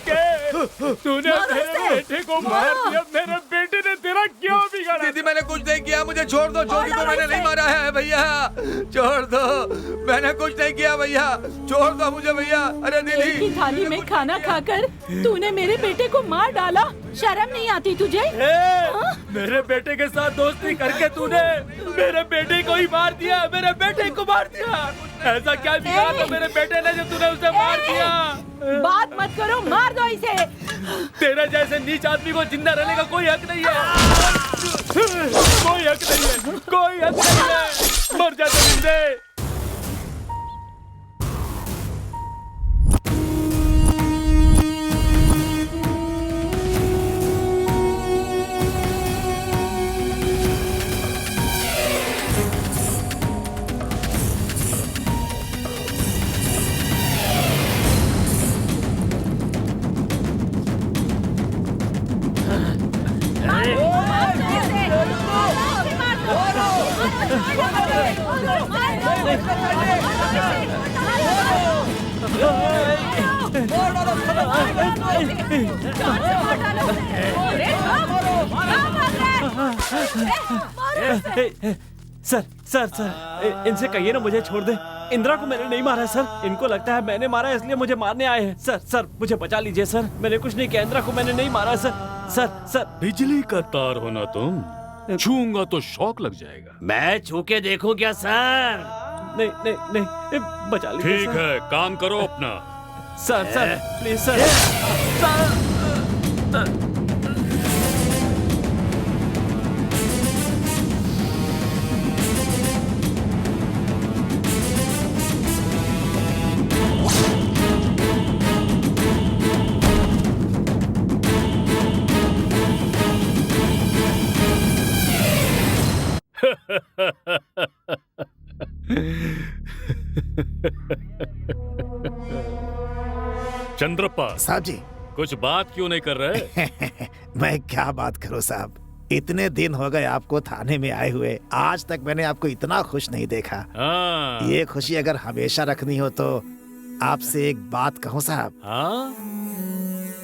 के तूने मेरे बेटे को मार दिया। मेरे बेटे ने तेरा क्यों बिगाड़ा? दीदी मैंने कुछ नहीं किया, मुझे छोड़ दो। ज्योति को मैंने नहीं मारा है भैया, छोड़ दो। मैंने कुछ नहीं किया भैया, छोड़ दो मुझे भैया। अरे एक दीदी ही थाली में खाना खाकर तूने मेरे बेटे को मार डाला। शर्म नहीं आती तुझे? मेरे बेटे के साथ दोस्ती करके तूने मेरे बेटे को ही मार दिया। मेरे बेटे को मार दिया। ऐसा क्या बिगाड़ा तो मेरे बेटे ने जो तूने उसे मार दिया? बात मत करो, मार दो इसे। तेरे जैसे नीच आदमी को जिंदा रहने का कोई हक नहीं है। कोई हक नहीं है, कोई हक नहीं है। मर जा दरिंदे। सर इनसे कहिए ना मुझे छोड़ दे। इंदिरा को मैंने नहीं मारा सर। इनको लगता है मैंने मारा इसलिए मुझे मारने आए हैं। सर मुझे बचा लीजिए सर। मैंने कुछ नहीं किया। इंदिरा को मैंने नहीं मारा सर। बिजली का तार हो ना तुम, छूंगा तो शौक लग जाएगा। मैं छू के देखूं क्या सर? नहीं बचा लीजिए। ठीक है, काम करो अपना। Sir please sir. चंद्रप्पा साहब जी, कुछ बात क्यों नहीं कर रहे? मैं क्या बात करूं साहब, इतने दिन हो गए आपको थाने में आए हुए, आज तक मैंने आपको इतना खुश नहीं देखा। ये खुशी अगर हमेशा रखनी हो तो आपसे एक बात कहूं साहब।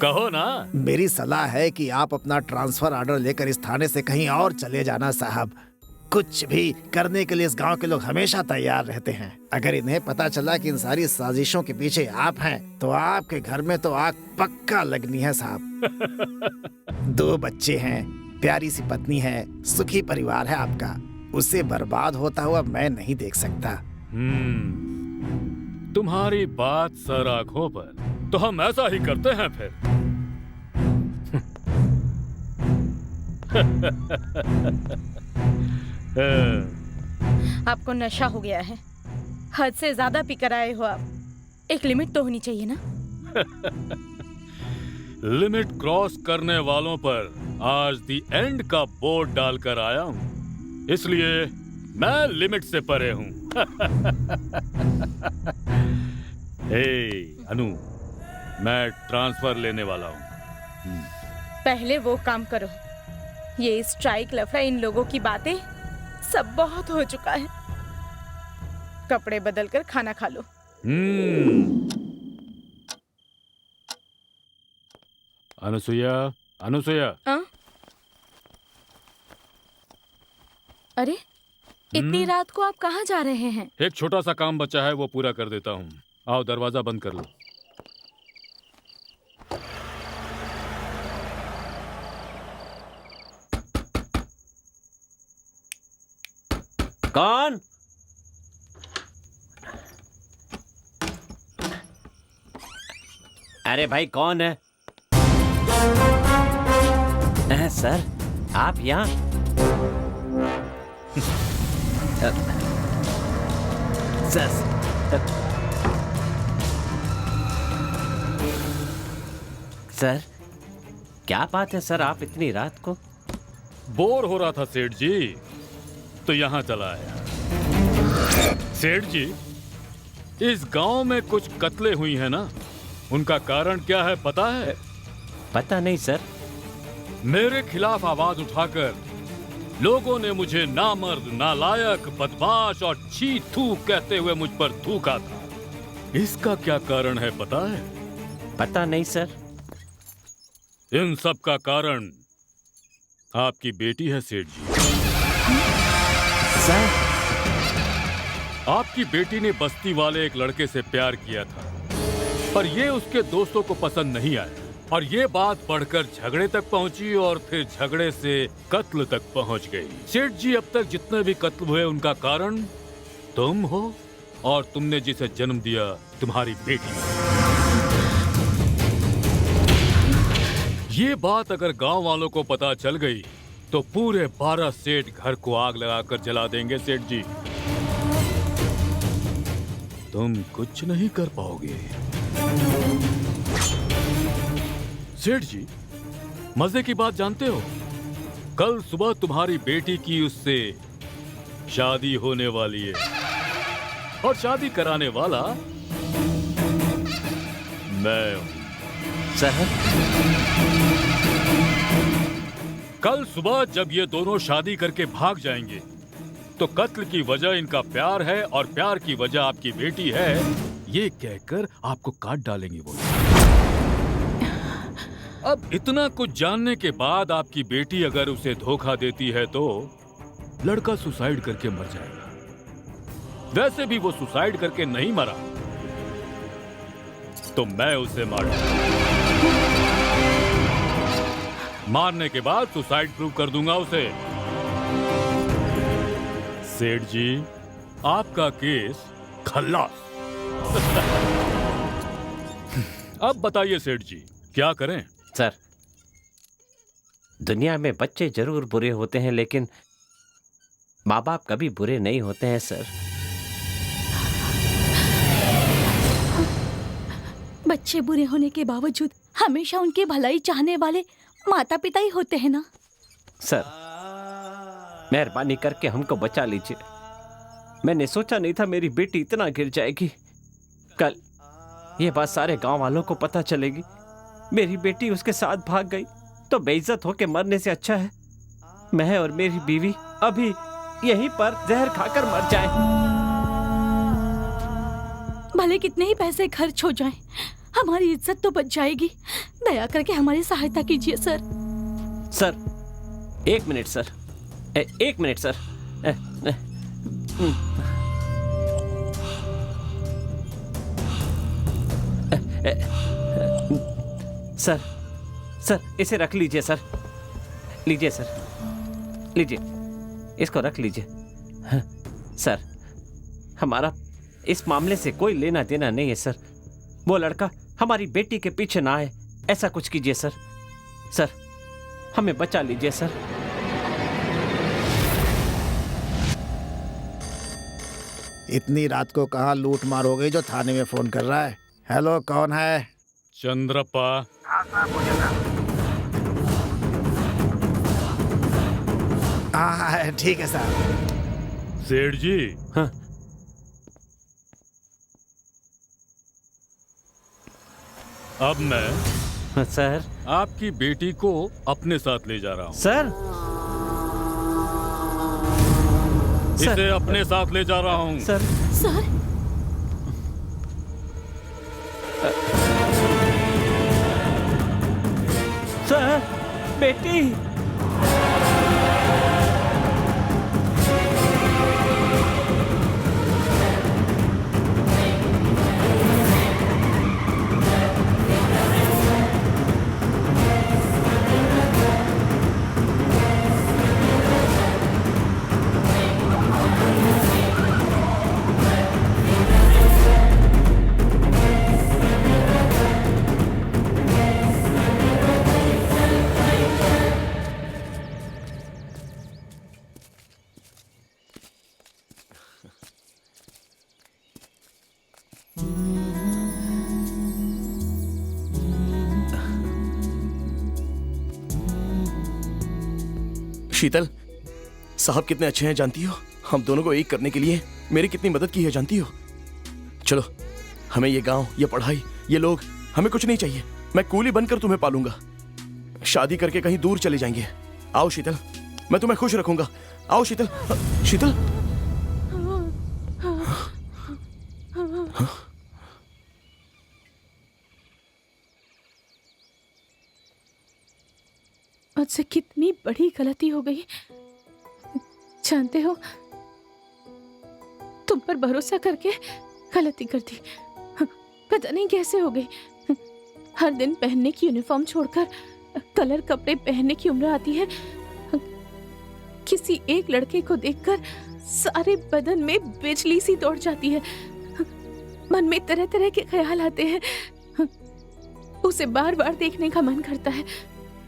कहो ना। मेरी सलाह है कि आप अपना ट्रांसफर ऑर्डर लेकर इस थाने से कहीं और चले जाना साहब। कुछ भी करने के लिए इस गांव के लोग हमेशा तैयार रहते हैं। अगर इन्हें पता चला कि इन सारी साजिशों के पीछे आप हैं, तो आपके घर में तो आग पक्का लगनी है साहब। 2 बच्चे हैं, प्यारी सी पत्नी है, सुखी परिवार है आपका। उसे बर्बाद होता हुआ मैं नहीं देख सकता। तुम्हारी बात सर आंखों पर, तो हम ऐसा ही करते हैं फिर। आपको नशा हो गया है, हद से ज्यादा पीकर आए हो आप। एक लिमिट तो होनी चाहिए ना। लिमिट क्रॉस करने वालों पर आज दी एंड का बोर्ड डालकर आया हूँ, इसलिए मैं लिमिट से परे हूँ। अनु, मैं ट्रांसफर लेने वाला हूँ। पहले वो काम करो। ये स्ट्राइक लफड़ा, इन लोगों की बातें सब बहुत हो चुका है। कपड़े बदलकर खाना खा लो। अनुसुया। अरे इतनी रात को आप कहाँ जा रहे हैं? एक छोटा सा काम बचा है, वो पूरा कर देता हूँ। आओ, दरवाजा बंद कर लो। कौन? अरे भाई कौन है? सर आप यहाँ? सर क्या बात है सर, आप इतनी रात को? बोर हो रहा था सेठ जी, तो यहाँ चला आया। सेठ जी, इस गांव में कुछ कत्लें हुई हैं ना, उनका कारण क्या है पता है? पता नहीं सर। मेरे खिलाफ आवाज उठाकर लोगों ने मुझे नामर्द, नालायक, बदमाश और छी थू कहते हुए मुझ पर थूका था। इसका क्या कारण है पता है? पता नहीं सर। इन सब का कारण आपकी बेटी है सेठ जी। सर, आपकी बेटी ने बस्ती वाले एक लड़के से प्यार किया था, पर ये उसके दोस्तों को पसंद नहीं आया और ये बात बढ़कर झगड़े तक पहुंची और फिर झगड़े से कत्ल तक पहुंच गई। सेठ जी, अब तक जितने भी कत्ल हुए उनका कारण तुम हो और तुमने जिसे जन्म दिया तुम्हारी बेटी। ये बात अगर गांव वालों को पता चल गई तो पूरे 12 सेठ घर को आग लगाकर जला देंगे सेठ जी। तुम कुछ नहीं कर पाओगे। सेठ जी, मजे की बात जानते हो, कल सुबह तुम्हारी बेटी की उससे शादी होने वाली है और शादी कराने वाला मैं हूं। सर, कल सुबह जब ये दोनों शादी करके भाग जाएंगे तो कत्ल की वजह इनका प्यार है और प्यार की वजह आपकी बेटी है, ये कहकर आपको काट डालेंगे वो। अब इतना कुछ जानने के बाद आपकी बेटी अगर उसे धोखा देती है तो लड़का सुसाइड करके मर जाएगा। वैसे भी वो सुसाइड करके नहीं मरा तो मैं उसे मारने के बाद सुसाइड प्रूव कर दूंगा उसे। सेठ जी, आपका केस खल्लास। अब बताइए सेठ जी, क्या करें? सर, दुनिया में बच्चे जरूर बुरे होते हैं लेकिन माँ बाप कभी बुरे नहीं होते हैं सर। बच्चे बुरे होने के बावजूद हमेशा उनकी भलाई चाहने वाले माता पिता ही होते हैं ना। सर, मेहरबानी करके हमको बचा लीजिए। मैंने सोचा नहीं था मेरी बेटी इतना गिर जाएगी। कल ये बात सारे गांव वालों को पता चलेगी, मेरी बेटी उसके साथ भाग गई तो बेइज्जत होके मरने से अच्छा है मैं और मेरी बीवी अभी यहीं पर जहर खाकर मर जाएं। भले कितने ही पैसे खर्च हो जाएं, हमारी इज्जत तो बच जाएगी। दया करके हमारी सहायता कीजिए सर। सर, एक मिनट सर, एक मिनट सर। सर, सर इसे रख लीजिए सर। लीजिए सर, लीजिए, इसको रख लीजिए। सर, हमारा इस मामले से कोई लेना देना नहीं है सर। वो लड़का हमारी बेटी के पीछे ना आए, ऐसा कुछ कीजिए सर। सर, हमें बचा लीजिए सर। इतनी रात को कहाँ लूट मार हो गई जो थाने में फोन कर रहा है? हेलो, कौन है? चंद्रप्पा। हाँ, ठीक है साहब। सेठ जी। हाँ। अब मैं सर आपकी बेटी को अपने साथ ले जा रहा हूँ। सर, इसे अपने साथ ले जा रहा हूँ। सर, सर, सर, बेटी। शीतल, साहब कितने अच्छे हैं जानती हो? हम दोनों को एक करने के लिए मेरी कितनी मदद की है जानती हो? चलो, हमें ये गांव, ये पढ़ाई, ये लोग, हमें कुछ नहीं चाहिए। मैं कूली बनकर तुम्हें पालूंगा। शादी करके कहीं दूर चले जाएंगे। आओ शीतल, मैं तुम्हें खुश रखूंगा। आओ शीतल। शीतल, मुझसे कितनी बड़ी गलती हो गई। जानते हो, तुम पर भरोसा करके गलती कर दी। पता नहीं कैसे हो गई। हर दिन पहनने की यूनिफॉर्म छोड़कर कलर कपड़े पहनने की उम्र आती है। किसी एक लड़के को देखकर सारे बदन में बिजली सी दौड़ जाती है। मन में तरह तरह के ख्याल आते हैं। उसे बार बार देखने का मन करता है,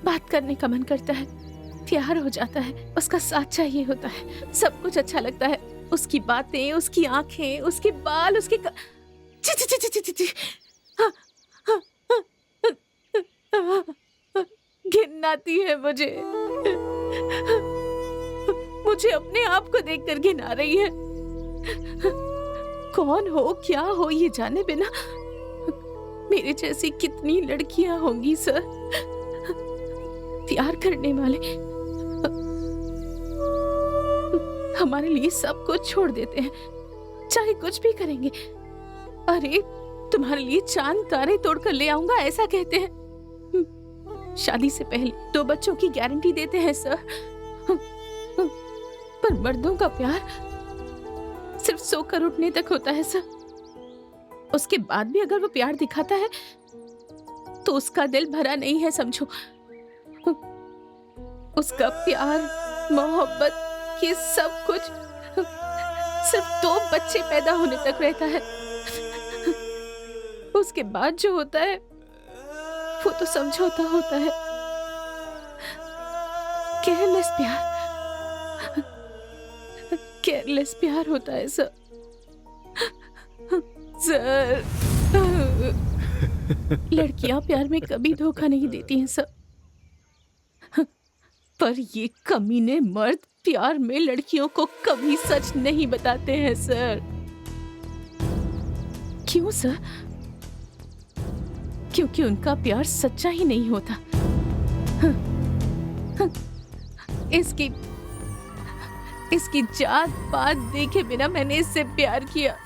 बात करने का मन करता है, प्यार हो जाता है, उसका साथ चाहिए होता है, सब कुछ अच्छा लगता है। उसकी बातें, उसकी आंखें, उसके बाल, उसके ची ची ची ची ची ची। घिन आती है मुझे अपने आप को देखकर घिन आ रही है। कौन हो, क्या हो, ये जाने बिना मेरे जैसी कितनी लड़कियां होंगी सर, प्यार करने वाले हमारे लिए सब कुछ छोड़ देते हैं, चाहे कुछ भी करेंगे। अरे तुम्हारे लिए चांद तारे तोड़कर ले आऊंगा ऐसा कहते हैं। शादी से पहले 2 बच्चों की गारंटी देते हैं सर, पर मर्दों का प्यार सिर्फ सोकर उठने तक होता है सर। उसके बाद भी अगर वो प्यार दिखाता है तो उसका दिल भरा नहीं है समझो। उसका प्यार, मोहब्बत, ये सब कुछ सिर्फ 2 बच्चे पैदा होने तक रहता है। उसके बाद जो होता है वो तो समझौता होता है, केयरलेस प्यार, केयरलेस प्यार होता है सर। सर, लड़कियां प्यार में कभी धोखा नहीं देती हैं सर, पर ये कमीने मर्द प्यार में लड़कियों को कभी सच नहीं बताते हैं सर। क्यों सर? क्योंकि उनका प्यार सच्चा ही नहीं होता। इसकी जात पात देखे बिना मैंने इससे प्यार किया,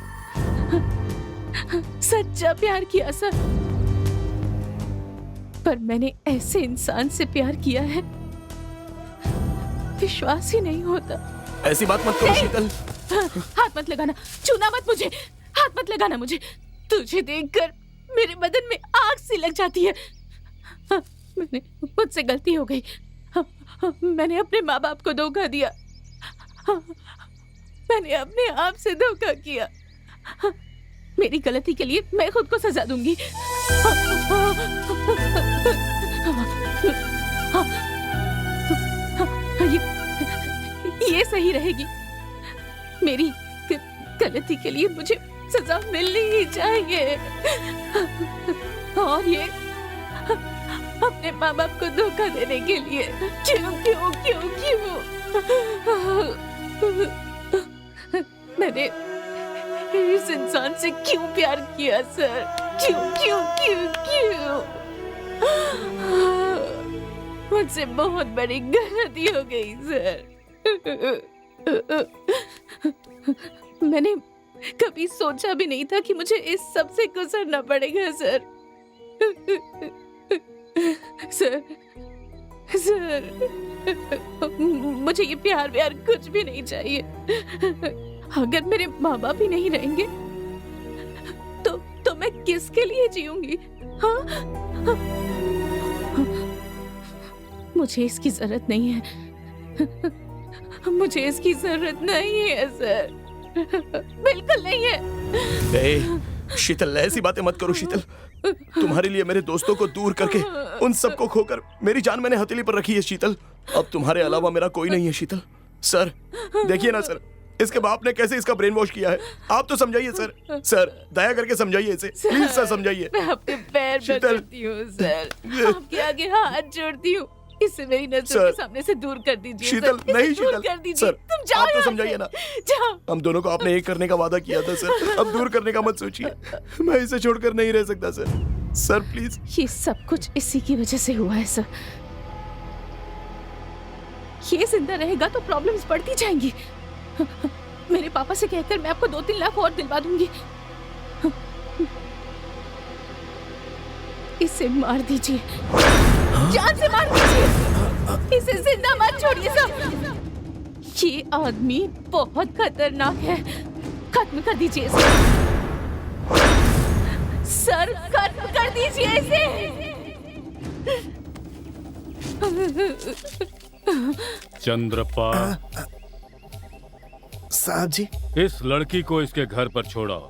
सच्चा प्यार किया सर। पर मैंने ऐसे इंसान से प्यार किया है, विश्वास ही नहीं होता। ऐसी बात मत करो शीतल। हाथ मत लगाना, छूना मत मुझे, हाथ मत लगाना मुझे। तुझे देखकर मेरे बदन में आग सी लग जाती है। मुझसे गलती हो गई। मैंने अपने माँ बाप को धोखा दिया, मैंने अपने आप से धोखा किया। मेरी गलती के लिए मैं खुद को सजा दूंगी। ये सही रहेगी। मेरी गलती के लिए मुझे सजा मिलनी ही चाहिए। और ये अपने माँ बाप को धोखा देने के लिए क्यों क्यों क्यों क्यों? मैंने इस इंसान से क्यों प्यार किया सर? क्यों क्यों क्यों क्यों? मुझसे बहुत बड़ी गलती हो गई सर। मैंने कभी सोचा भी नहीं था कि मुझे इस सब से गुजरना पड़ेगा सर। सर, मुझे ये प्यार व्यार कुछ भी नहीं चाहिए। अगर मेरे माँ बाप ही नहीं रहेंगे तो मैं किसके लिए जीऊंगी? हाँ? मुझे इसकी जरूरत नहीं है, मुझे इसकी जरूरत नहीं है सर, बिल्कुल नहीं है। शीतल, ऐसी बातें मत करो शीतल। तुम्हारे लिए मेरे दोस्तों को दूर करके, उन सबको खोकर मेरी जान मैंने हथेली पर रखी है शीतल। अब तुम्हारे अलावा मेरा कोई नहीं है शीतल। सर, देखिए ना सर, इसके बाप ने कैसे इसका ब्रेन वॉश किया है। आप तो समझाइए सर, सर दया करके समझाइए इसे, प्लीज सर समझाइए। मैं आपके पैर पकड़ती हूँ सर, आपके आगे हाथ जोड़ती हूँ, इसे मेरी नजरों के सामने से दूर कर दीजिए शीतल। सर, नहीं दूर शीतल, कर दीजिए। सर तुम जाओ आप तो यहाँ समझाइए से। ना, जाओ। हम दोनों को आपने एक करने का वादा किया था सर, अब दूर करने का मत सोचिए। मैं इसे छोड़कर नहीं रह सकता सर, सर प्लीज। ये सब कुछ इसी की वजह से हुआ है सर। ये जिंदा रहेगा तो प्रॉब्लम्स बढ़ती जाएंगी। मेरे पापा से कहकर मैं आपको 2-3 लाख और दिलवा दूंगी। इसे मार दीजिए, जान से मार दीजिए। इसे जिंदा मत छोड़िए सर। ये आदमी बहुत खतरनाक है, खत्म कर दीजिए इसे। सर खत्म कर दीजिए इसे। चंद्रप्पा, साहब जी। इस लड़की को इसके घर पर छोड़ो।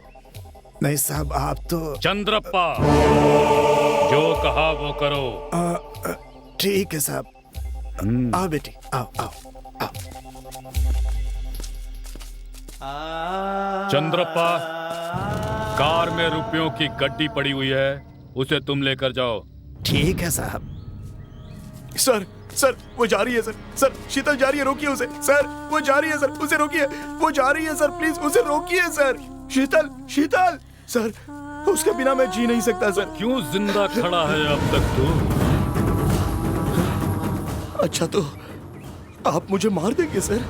नहीं साहब, आप तो। चंद्रप्पा, जो कहा वो करो। ठीक है साहब। आओ बेटी, आओ आओ आओ। चंद्रप्पा, कार में रुपयों की गड्डी पड़ी हुई है, उसे तुम लेकर जाओ। ठीक है साहब। सर सर वो जा रही है सर। सर शीतल जा रही है, रोकिए उसे। सर वो जा रही है सर, उसे रोकिए। वो जा रही है सर, प्लीज उसे रोकिए सर। शीतल शीतल सर, उसके बिना मैं जी नहीं सकता सर। क्यों जिंदा खड़ा है अब तक तू? अच्छा तो आप मुझे मार देंगे सर?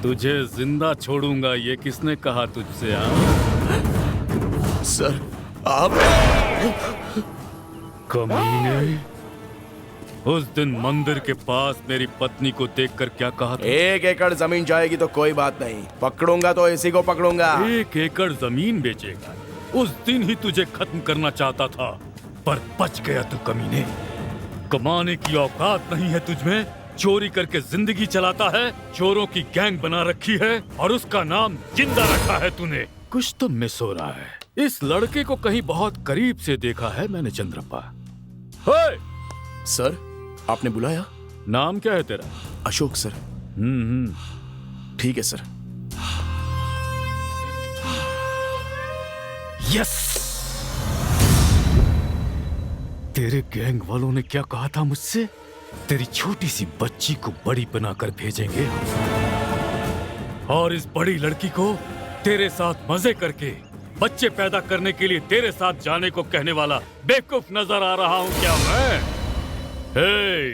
तुझे जिंदा छोड़ूंगा ये किसने कहा तुझसे? सर आप कमीने, उस दिन मंदिर के पास मेरी पत्नी को देखकर क्या कहा था? 1 एकड़ जमीन जाएगी तो कोई बात नहीं, पकड़ूंगा तो इसी को पकड़ूंगा। 1 एकड़ जमीन बेचेगा? उस दिन ही तुझे खत्म करना चाहता था, पर बच गया तू कमीने। कमाने की औकात नहीं है तुझमें, चोरी करके जिंदगी चलाता है, चोरों की गैंग बना रखी है और उसका नाम जिंदा रखा है तूने। कुछ तो मिस हो रहा है। इस लड़के को कहीं बहुत करीब से देखा है मैंने चंद्रप्पा। सर आपने बुलाया? नाम क्या है तेरा? अशोक सर। ठीक है सर। यस, तेरे गैंग वालों ने क्या कहा था मुझसे? तेरी छोटी सी बच्ची को बड़ी बनाकर भेजेंगे और इस बड़ी लड़की को तेरे साथ मजे करके बच्चे पैदा करने के लिए तेरे साथ जाने को कहने वाला बेवकूफ नजर आ रहा हूं क्या मैं? हे,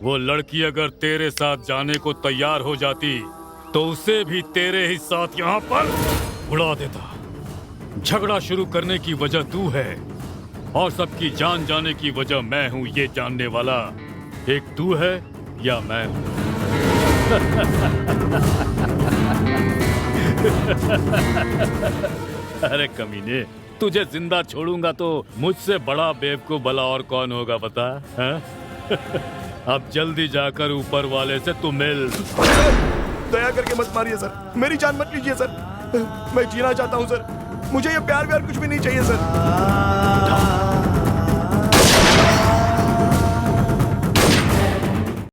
वो लड़की अगर तेरे साथ जाने को तैयार हो जाती तो उसे भी तेरे ही साथ यहाँ पर उड़ा देता। झगड़ा शुरू करने की वजह तू है और सबकी जान जाने की वजह मैं हूं, ये जानने वाला एक तू है या मैं हूं? अरे कमीने, तुझे जिंदा छोड़ूंगा तो मुझसे बड़ा बेवकूफ भला और कौन होगा पता है? अब जल्दी जाकर ऊपर वाले से तू मिल। दया करके मत मारिए सर, मेरी जान मत लीजिए सर। मैं जीना चाहता हूँ सर, मुझे ये प्यार व्यार कुछ भी नहीं चाहिए सर।